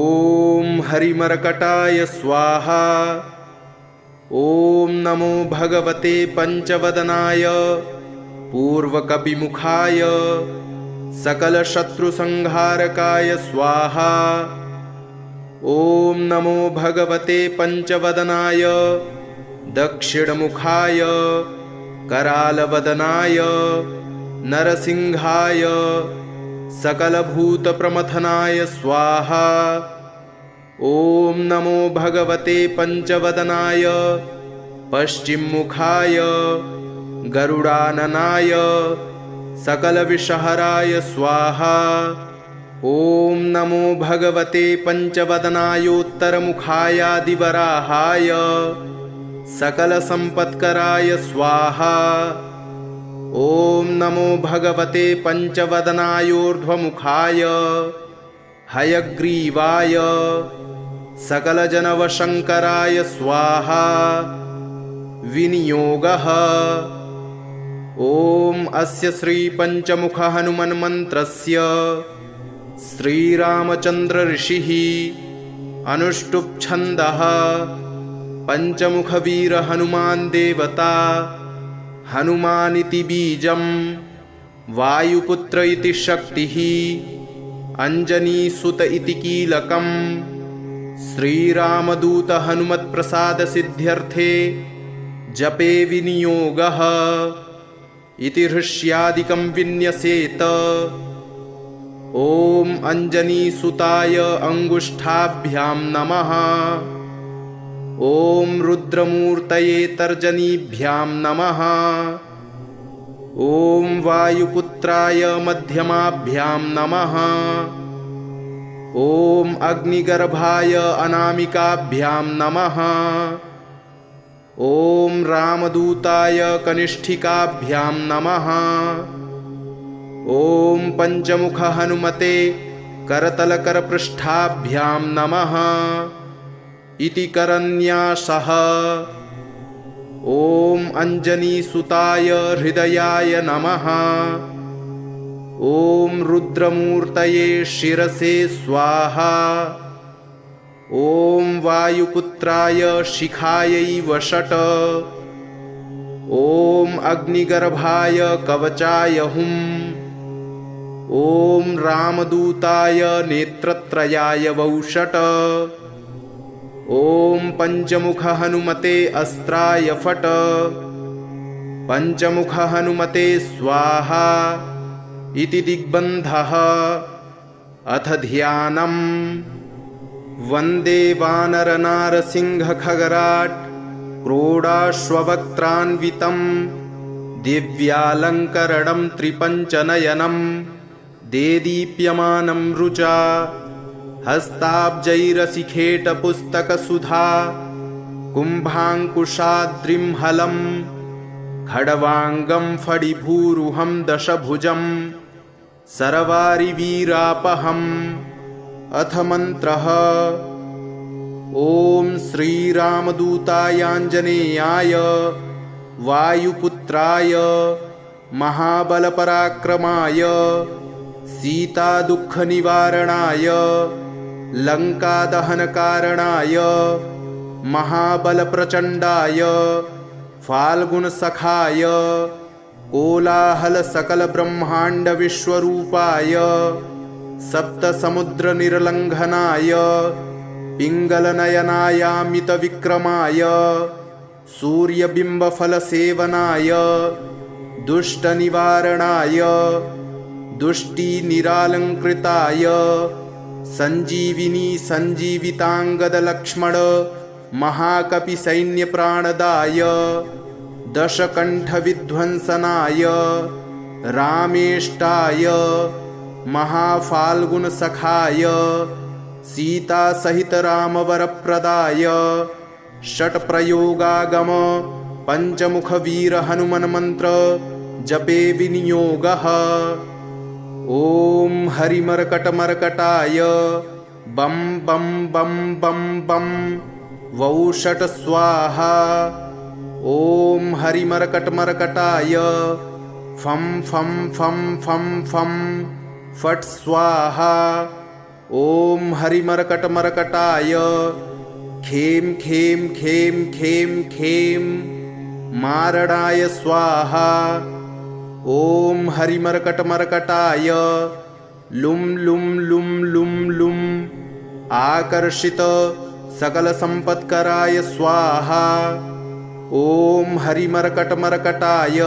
A: ॐ हरिमर्कटाय स्वाहा। ॐ नमो भगवते पञ्चवदनाय पूर्वकपिमुखाय सकलशत्रुसंहारकाय स्वाहा। ॐ नमो भगवते पञ्चवदनाय दक्षिणमुखाय करालवदनाय नरसिंहाय सकलभूतप्रमथनाय स्वाहा। ॐ नमो भगवते पञ्चवदनाय पश्चिममुखाय गरुडाननाय सकलविषहराय स्वाहा। ॐ नमो भगवते पञ्चवदनायोत्तरमुखायादिवराहाय सकलसम्पत्कराय स्वाहा। ॐ नमो भगवते पञ्चवदनायोर्ध्वमुखाय हयग्रीवाय सकलजनवशङ्कराय स्वाहा। विनियोगः। ॐ अस्य श्रीपञ्चमुख हनुमन्मन्त्रस्य श्रीरामचन्द्र ऋषिः अनुष्टुप् छन्दः पञ्चमुखवीर हनुमान् देवता हनुमानिति बीजं वायुपुत्र इति शक्तिः अंजनीसुत इति कीलकं श्रीरामदूत हनुमत्प्रसादसिद्ध्यर्थे जपे विनियोगः इति हृष्यादिकं विन्यसेत। ॐ अंजनीसुताय अंगुष्ठाभ्यां नमः। ॐ रुद्रमूर्तये तर्जनीभ्यां नमः। ॐ वायुपुत्राय मध्यमाभ्यां नमः। ॐ अग्निगर्भाय अनामिकाभ्यां नमः। ॐ रामदूताय कनिष्ठिकाभ्यां नमः। ॐ पञ्चमुख हनुमते करतलकरपृष्ठाभ्यां नमः इति करन्यासः। ॐ अंजनीसुताय हृदयाय नमः। ॐ रुद्रमूर्तये शिरसे स्वाहा। ॐ वायुपुत्राय शिखायै वषट्। ॐ अग्निगर्भाय कवचाय हुम्। ॐ रामदूताय नेत्रत्रयाय वौषट्। ॐ पञ्चमुख हनुमते अस्त्राय फट्। पञ्चमुख हनुमते स्वाहा इति दिग्बन्धः। अथ ध्यानम्। वन्दे वानरनारसिंहखगराट् क्रोडाश्ववक्त्रान्वितं दिव्यालङ्करणं त्रिपञ्चनयनं देदीप्यमानं रुचा हस्ताब्जैरसिखेटपुस्तकसुधा कुम्भाङ्कुशाद्रिं हलं खड्वाङ्गं फणिभूरुहं दशभुजं सरवारिवीरापहम्। अथ मन्त्रः। ॐ श्रीरामदूतायाञ्जनेयाय वायुपुत्राय महाबलपराक्रमाय सीतादुःखनिवारणाय लङ्कादहनकारणाय महाबलप्रचण्डाय फाल्गुनसखाय कोलाहलसकलब्रह्माण्डविश्वरूपाय सप्तसमुद्रनिर्लङ्घनाय पिङ्गलनयनायामितविक्रमाय सूर्यबिम्बफलसेवनाय दुष्टनिवारणाय दुष्टिनिरालङ्कृताय सञ्जीविनी सञ्जीविताङ्गदलक्ष्मण महाकपिसैन्यप्राणदाय दशकण्ठविध्वंसनाय रामेष्टाय महाफाल्गुनसखाय सीतासहित रामवरप्रदाय षट्प्रयोगागम पञ्चमुखवीर हनुमन्मन्त्र जपे विनियोगः। ॐ हरिमर्कटमर्कटाय बं बं बं बं बं वौषट् स्वाहा। ॐ हरिमर्कटमर्कटाय फं फं फं फं फं फट् स्वाहा। ॐ हरिमर्कटमर्कटाय खें खें खें खें खें मारणाय स्वाहा। ॐ हरिमर्कटमर्कटाय लुं लुं लुं लुं लुं आकर्षित सकलसम्पत्कराय स्वाहा। ॐ हरिमर्कटमर्कटाय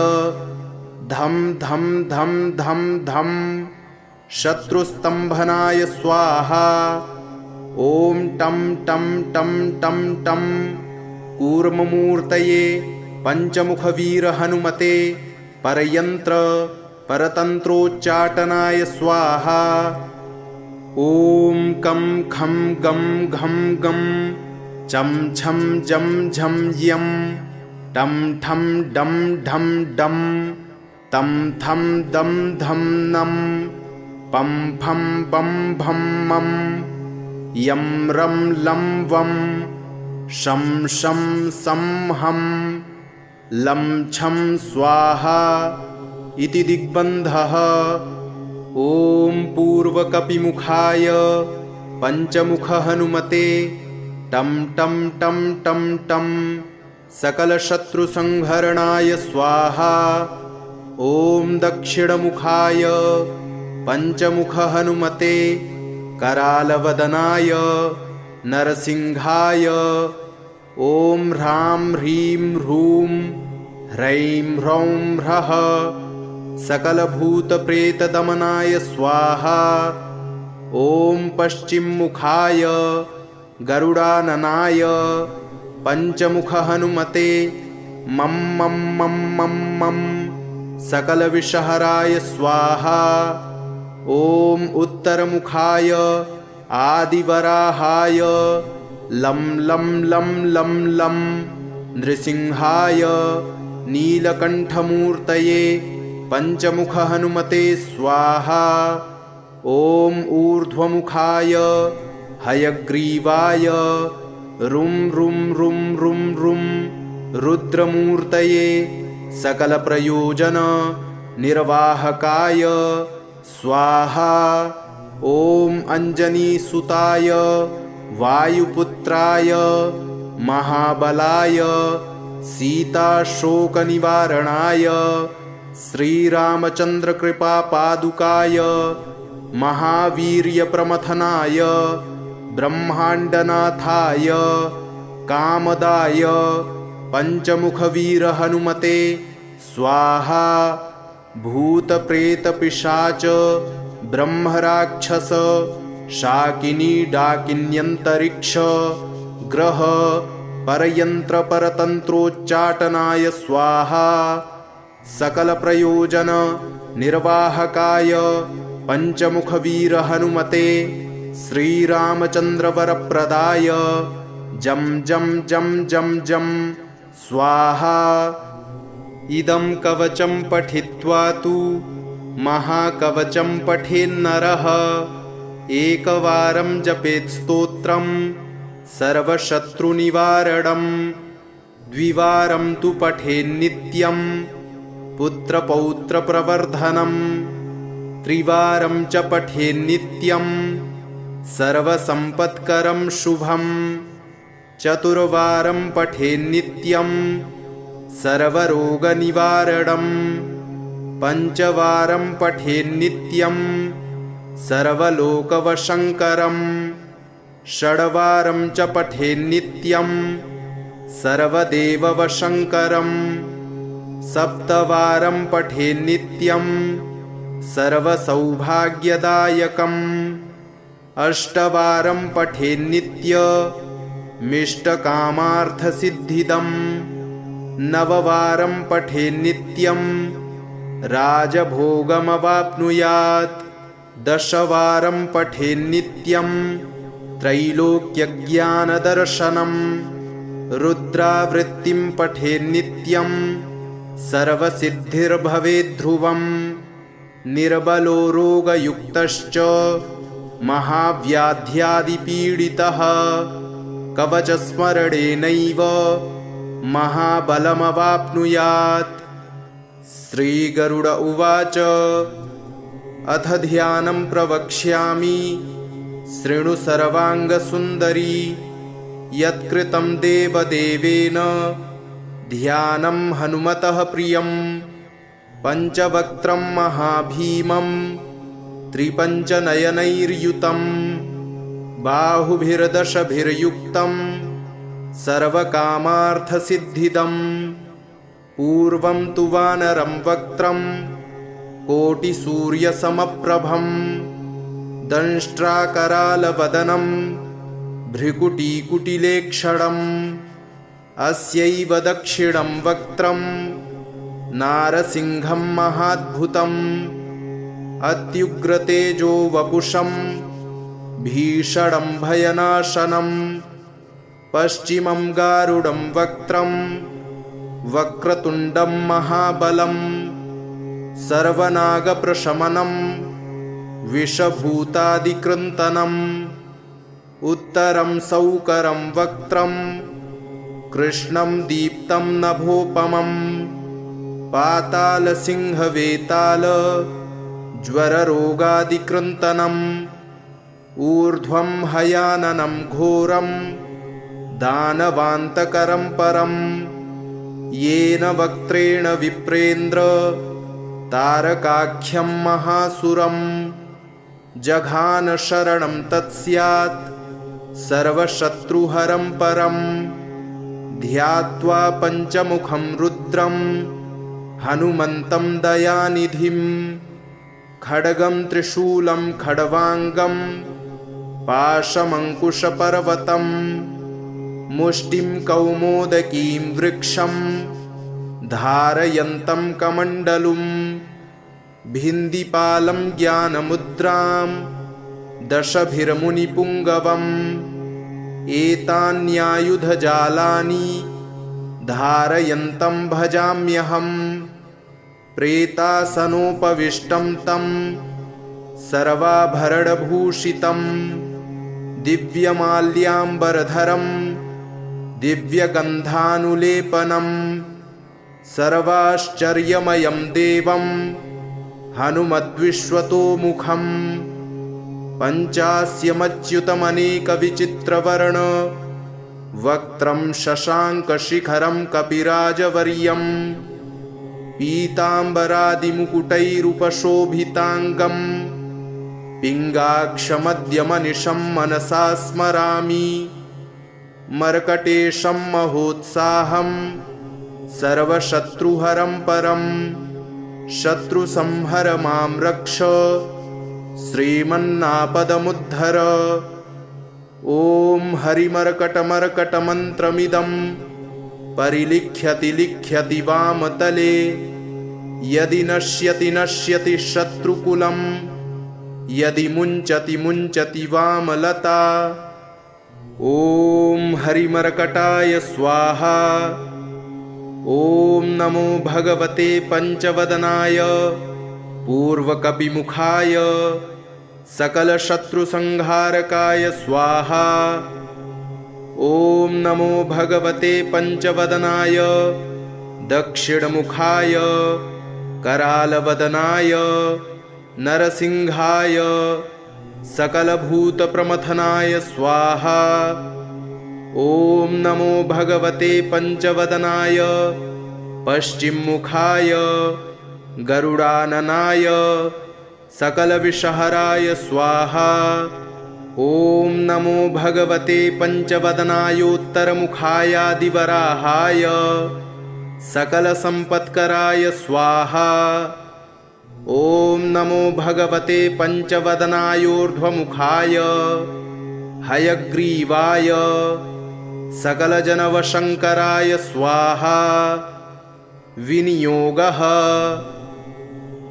A: धं धं धं धं धं शत्रुस्तम्भनाय स्वाहा। ॐ टं टं टं टं टं कूर्ममूर्तये पञ्चमुखवीर हनुमते परयन्त्र परतन्त्रोच्चाटनाय स्वाहा। ॐ कं खं गं घं गं चं छं जं झं यं टं ठं डं ढं डं तं थं दं धं नं पं फं बं भं मं यं रं लं वं शं शं सं हं लं छं स्वाहा इति दिग्बन्धः। ॐ पूर्वकपिमुखाय पञ्चमुख हनुमते टं टं टं टं टं सकलशत्रुसंहरणाय स्वाहा। ॐ दक्षिणमुखाय पञ्चमुख हनुमते करालवदनाय नरसिंहाय ॐ ह्रां ह्रीं ह्रूं ह्रैं ह्रौं ह्रः सकलभूतप्रेतदमनाय स्वाहा। ॐ पश्चिममुखाय गरुडाननाय पञ्चमुख हनुमते मं मं मं मं मं सकलविषहराय स्वाहा। ॐ उत्तरमुखाय आदिवराहाय लं लं लं लं लं नृसिंहाय नीलकण्ठमूर्तये पञ्चमुख हनुमते स्वाहा। ॐ ऊर्ध्वमुखाय हयग्रीवाय रुं रुं रुं रुं रुं रुद्रमूर्तये सकलप्रयोजन निर्वाहकाय स्वाहा। ॐ अञ्जनीसुताय वायुपुत्राय महाबलाय सीताशोकनिवारणाय श्रीरामचन्द्रकृपापादुकाय महावीर्यप्रमथनाय ब्रह्माण्डनाथाय कामदाय पञ्चमुखवीरहनुमते स्वाहा। भूतप्रेतपिशाच ब्रह्मराक्षस शाकिनी डाकिन्यन्तरिक्ष ग्रह परयन्त्रपरतन्त्रोच्चाटनाय स्वाहा। सकलप्रयोजन निर्वाहकाय पञ्चमुखवीरहनुमते श्रीरामचन्द्रवरप्रदाय जं जं जं जं जं स्वाहा। इदं कवचं पठित्वा तु महाकवचं पठेन्नरः एकवारं जपेत् स्तोत्रं सर्वशत्रुनिवारणं द्विवारं तु पठेन्नित्यं पुत्रपौत्रप्रवर्धनं त्रिवारं च पठेन्नित्यं सर्वसम्पत्करं शुभं चतुर्वारं पठेन्नित्यं सर्वरोगनिवारणं पञ्चवारं पठेन्नित्यं सर्वलोकवशङ्करं षड्वारं च पठेन्नित्यं सर्वदेववशङ्करं सप्तवारं पठेन्नित्यं सर्वसौभाग्यदायकम् अष्टवारं पठेन्नित्यमिष्टकामार्थसिद्धिदम् नववारं पठेन्नित्यं राजभोगमवाप्नुयात् दशवारं पठेन्नित्यं त्रैलोक्यज्ञानदर्शनं रुद्रावृत्तिं पठेन्नित्यं सर्वसिद्धिर्भवेद्ध्रुवं निर्बलो रोगयुक्तश्च महाव्याध्यादिपीडितः कवचस्मरणेनैव महाबलमवाप्नुयात्। श्रीगरुड उवाच अथ ध्यानं प्रवक्ष्यामि शृणु सर्वाङ्गसुन्दरी यत्कृतं देवदेवेन ध्यानं हनुमतः प्रियं पञ्चवक्त्रं महाभीमं त्रिपञ्चनयनैर्युतं बाहुभिर्दशभिर्युक्तं सर्वकामार्थसिद्धिदम् पूर्वं तु वानरं वक्त्रं कोटिसूर्यसमप्रभं दंष्ट्राकरालवदनं भ्रिकुटीकुटिलेक्षणम् अस्यैव दक्षिणं वक्त्रं नारसिंहं महाद्भुतम् अत्युग्रतेजो वपुषं भीषणं भयनाशनं पश्चिमं गारुडं वक्त्रं वक्रतुण्डं महाबलं सर्वनागप्रशमनं विषभूतादिकृन्तनम् उत्तरं सौकरं वक्त्रं कृष्णं दीप्तं नभोपमं पातालसिंहवेताल ज्वररोगादिकृन्तनम् ऊर्ध्वं हयाननं घोरं दानवान्तकरं परं येन वक्त्रेण विप्रेन्द्र तारकाख्यं महासुरं जघान शरणं तत्स्यात् सर्वशत्रुहरं परं ध्यात्वा पञ्चमुखं रुद्रं हनुमन्तं दयानिधिं खड्गं त्रिशूलं खड्वाङ्गं पाशमङ्कुशपर्वतं मुष्टिं कौमोदकीं वृक्षं धारयन्तं कमण्डलुं भिन्दिपालं ज्ञानमुद्रां दशभिर्मुनिपुङ्गवम् एतान्यायुधजालानि धारयन्तं भजाम्यहं प्रेतासनोपविष्टं तं सर्वाभरणभूषितं दिव्यमाल्याम्बरधरं दिव्यगन्धानुलेपनं सर्वाश्चर्यमयं देवं हनुमद्विश्वतोमुखं पञ्चास्यमच्युतमनेकविचित्रवर्ण वक्त्रं शशाङ्कशिखरं कपिराजवर्यं पीताम्बरादिमुकुटैरुपशोभिताङ्गं पिङ्गाक्षमद्यमनिशं मनसा स्मरामि मर्कटेशं महोत्साहं सर्वशत्रुहरं परं शत्रुसंहर मां रक्ष श्रीमन्नापदमुद्धर। ॐ हरिमर्कटमर्कटमन्त्रमिदं परिलिख्यति लिख्यति वामतले यदि नश्यति नश्यति शत्रुकुलं यदि मुञ्चति मुञ्चति वामलता। ॐ हरिमर्कटाय स्वाहा। ॐ नमो भगवते पञ्चवदनाय पूर्वकपिमुखाय सकलशत्रुसंहारकाय स्वाहा। ॐ नमो भगवते पञ्चवदनाय दक्षिणमुखाय करालवदनाय नरसिंहाय सकलभूतप्रमथनाय स्वाहा। ॐ नमो भगवते पञ्चवदनाय पश्चिममुखाय गरुडाननाय सकलविषहराय स्वाहा। ॐ नमो भगवते पञ्चवदनायोत्तरमुखायादिवराहाय सकलसम्पत्कराय स्वाहा। ॐ नमो भगवते पञ्चवदनायोर्ध्वमुखाय हयग्रीवाय सकलजनवशङ्कराय स्वाहा। विनियोगः।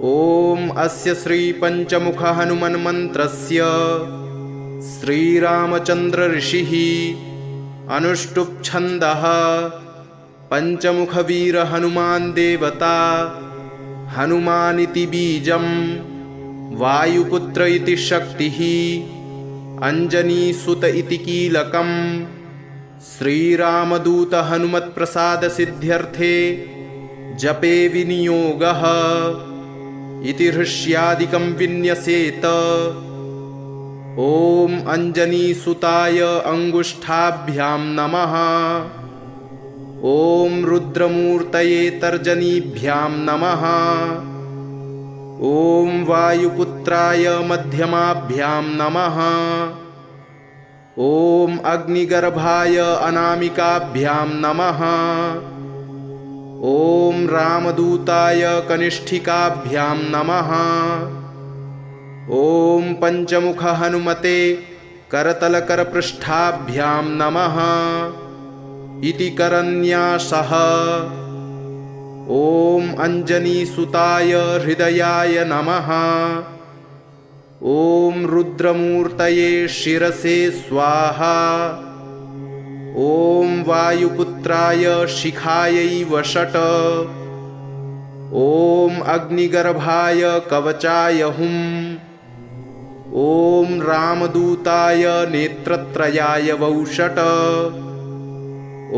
A: ॐ अस्य श्रीपञ्चमुखहनुमन्मन्त्रस्य श्रीरामचन्द्रऋषिः अनुष्टुप्छन्दः पञ्चमुखवीरहनुमान् देवता हनुमानिति बीजं वायुपुत्र इति शक्तिः अञ्जनीसुत इति कीलकं श्रीरामदूत हनुमत्प्रसादसिद्ध्यर्थे जपे विनियोगः इति हृष्यादिकं विन्यसेत। ॐ अञ्जनीसुताय अङ्गुष्ठाभ्यां नमः। ॐ रुद्रमूर्तये तर्जनीभ्यां नमः। ॐ वायुपुत्राय मध्यमाभ्यां नमः। ॐ अग्निगर्भाय अनामिकाभ्यां नमः। ॐ रामदूताय कनिष्ठिकाभ्यां नमः। ॐ पञ्चमुखहनुमते करतलकरपृष्ठाभ्यां नमः इति करन्यासः। ॐ अञ्जनीसुताय हृदयाय नमः। ॐ रुद्रमूर्तये शिरसे स्वाहा। ॐ वायुपुत्राय शिखायै वषट्। ॐ अग्निगर्भाय कवचाय हुं। ॐ रामदूताय नेत्रत्रयाय वौषट।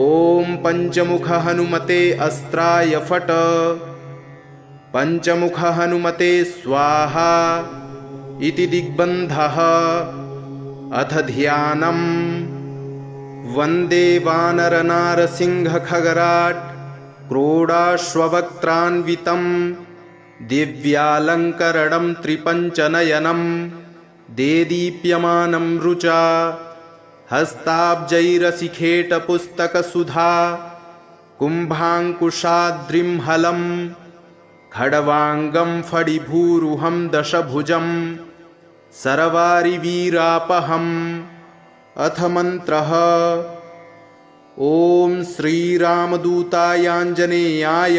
A: ॐ पंचमुख हनुमते अस्त्राय फट्। पंचमुख हनुमते स्वाहा इति दिग्बन्धः। अथ ध्यानम्। वन्दे वानरनारसिंहखगराट् क्रोडाश्ववक्त्रान्वितं दिव्यालङ्करणं त्रिपञ्चनयनं देदीप्यमानं रुचा हस्ताब्जैरसिखेटपुस्तकसुधा कुम्भाङ्कुशाद्रिं हलं खड्वाङ्गं फडिभूरुहं दशभुजं सरवारिवीरापहम्। अथ मन्त्रः। ॐ श्रीरामदूतायाञ्जनेयाय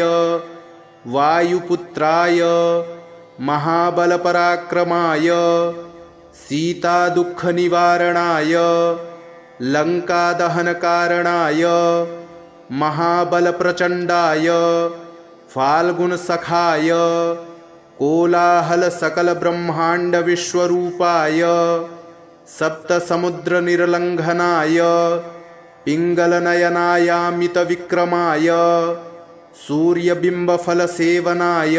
A: वायुपुत्राय महाबलपराक्रमाय सीतादुःखनिवारणाय लङ्कादहनकारणाय महाबलप्रचण्डाय फाल्गुनसखाय कोलाहलसकलब्रह्माण्डविश्वरूपाय सप्तसमुद्रनिर्लङ्घनाय पिङ्गलनयनायामितविक्रमाय सूर्यबिम्बफलसेवनाय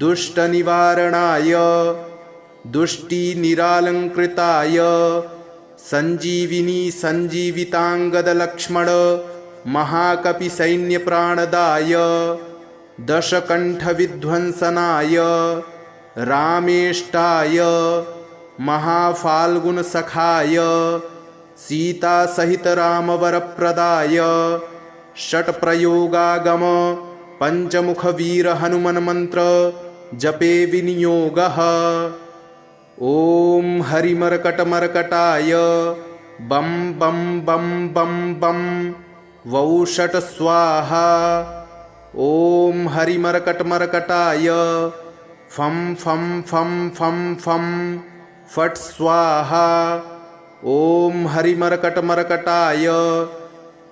A: दुष्टनिवारणाय दुष्टिनिरालङ्कृताय सञ्जीविनी सञ्जीविताङ्गदलक्ष्मण महाकपिसैन्यप्राणदाय दशकण्ठविध्वंसनाय रामेष्टाय महाफाल्गुनसखाय सीतासहित रामवरप्रदाय षट्प्रयोगागम पंचमुखवीरहनुमन्मन्त्र जपे विनियोगः। ॐ हरिमर्कटमर्कटाय बं बं बं बं बं वौषट स्वाहा। ॐ हरिमर्कटमर्कटाय फं फं फं फं फं फट् स्वाहा। ॐ हरिमर्कटमर्कटाय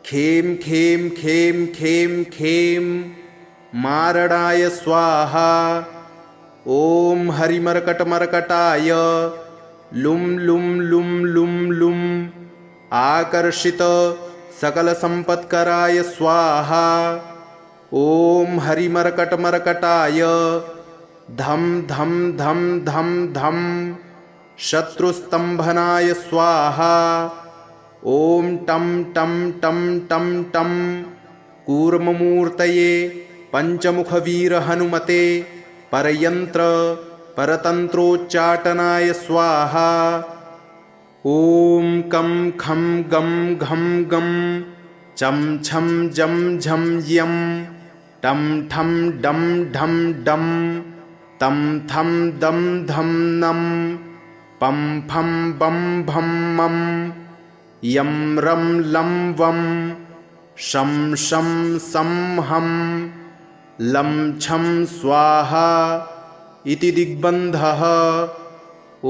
A: खें खें खें खें खें मारणाय स्वाहा। ॐ हरिमर्कटमर्कटाय लुं लुं लुं लुं लुं आकर्षित सकलसम्पत्कराय स्वाहा। ॐ हरिमर्कटमर्कटाय धं धं धं धं धं शत्रुस्तम्भनाय स्वाहा। ॐ टं टं टं टं टं कूर्ममूर्तये पंचमुखवीरहनुमते परयन्त्र परतन्त्रोच्चाटनाय स्वाहा। ॐ कं खं गं घं गं चं छं जं झं यं टं ठं डं ढं डं तं थं दं धं नं पं फं बं भं मं यं रं लं वं शं शं सं हं लं छं स्वाहा इति दिग्बन्धः।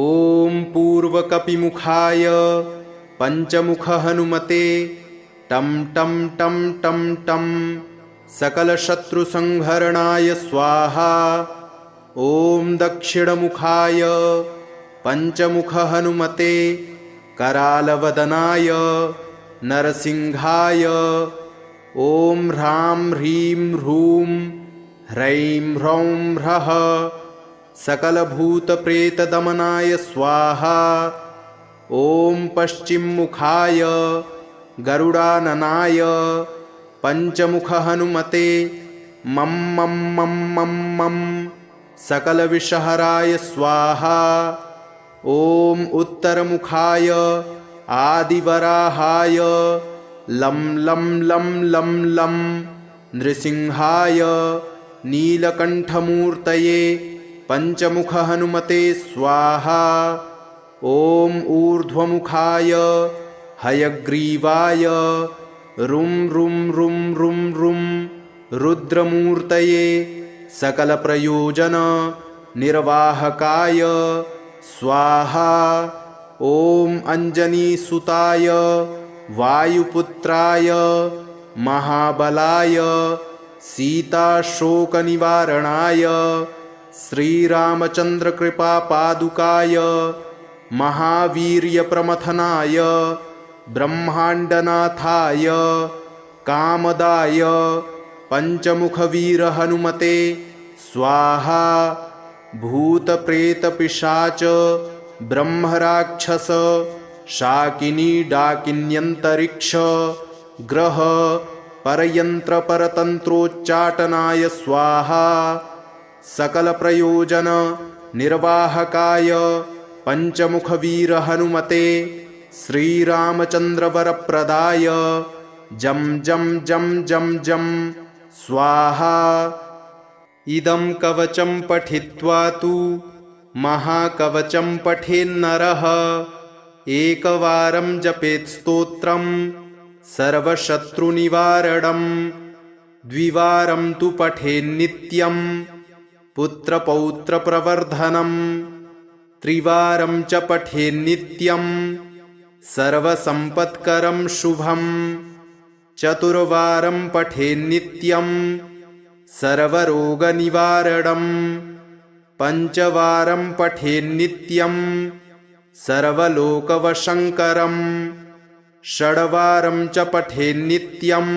A: ॐ पूर्वकपिमुखाय पंचमुखहनुमते टं टं टं टं टं सकलशत्रुसंहरणाय स्वाहा। ॐ दक्षिणमुखाय पंचमुखहनुमते करालवदनाय नरसिंहाय ॐ ह्रां ह्रीं ह्रूं ह्रैं ह्रौं ह्रः सकलभूतप्रेतदमनाय स्वाहा। ॐ पश्चिममुखाय गरुडाननाय पंचमुखहनुमते मं मं मं मं मं सकलविषहराय स्वाहा। ॐ उत्तरमुखाय आदिवराहाय लं लं लं लं लं नृसिंहाय नीलकण्ठमूर्तये पंचमुखहनुमते स्वाहा। ॐ ऊर्ध्वमुखाय हयग्रीवाय रुं रुं रुं रुं रुं रुद्रमूर्तये सकलप्रयोजन निर्वाहकाय स्वाहा। ॐ अंजनीसुताय वायुपुत्राय महाबलाय सीताशोकनिवारणाय श्रीरामचन्द्रकृपापादुकाय महावीर्यप्रमथनाय ब्रह्माण्डनाथाय कामदाय पञ्चमुखवीरहनुमते स्वाहा। भूतप्रेतपिशाच ब्रह्मराक्षस शाकिनी डाकिन्यन्तरिक्ष ग्रह परयन्त्रपरतन्त्रोच्चाटनाय स्वाहा। सकलप्रयोजन निर्वाहकाय पञ्चमुखवीरहनुमते श्रीरामचन्द्रवरप्रदाय जं जं जं जं जं स्वाहा। इदं कवचं पठित्वा तु महाकवचं पठेन्नरः एकवारं जपेत् स्तोत्रं सर्वशत्रुनिवारणं द्विवारं तु पठेन्नित्यं पुत्रपौत्रप्रवर्धनं त्रिवारं च पठेन्नित्यं सर्वसम्पत्करं शुभं चतुर्वारं पठेन्नित्यं सर्वरोगनिवारणं पञ्चवारं पठेन्नित्यं सर्वलोकवशङ्करं षड्वारं च पठेन्नित्यं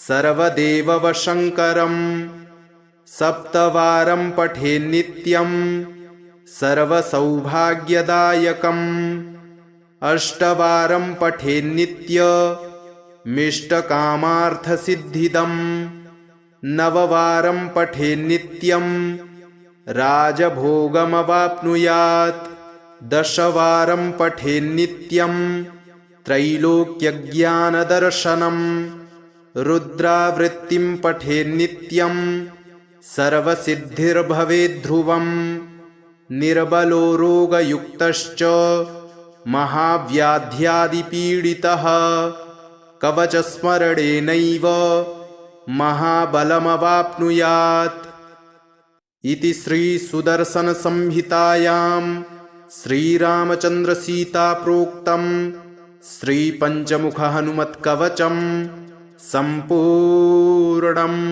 A: सर्वदेववशङ्करं सप्तवारं पठेन्नित्यं सर्वसौभाग्यदायकम् अष्टवारं पठेन्नित्यमिष्टकामार्थसिद्धिदम् नववारं पठेन्नित्यं राजभोगमवाप्नुयात् दशवारं पठेन्नित्यं त्रैलोक्यज्ञानदर्शनम् रुद्रावृत्तिं पठेन्नित्यं सर्वसिद्धिर्भवेद्ध्रुवम् निर्बलो रोगयुक्तश्च महाव्याध्यादिपीडितः कवचस्मरणेनैव महाबलमवाप्नुयात्। इति श्रीसुदर्शनसंहितायां श्रीरामचन्द्रसीताप्रोक्तं श्रीपञ्चमुखहनुमत्कवचं सम्पूर्णम्।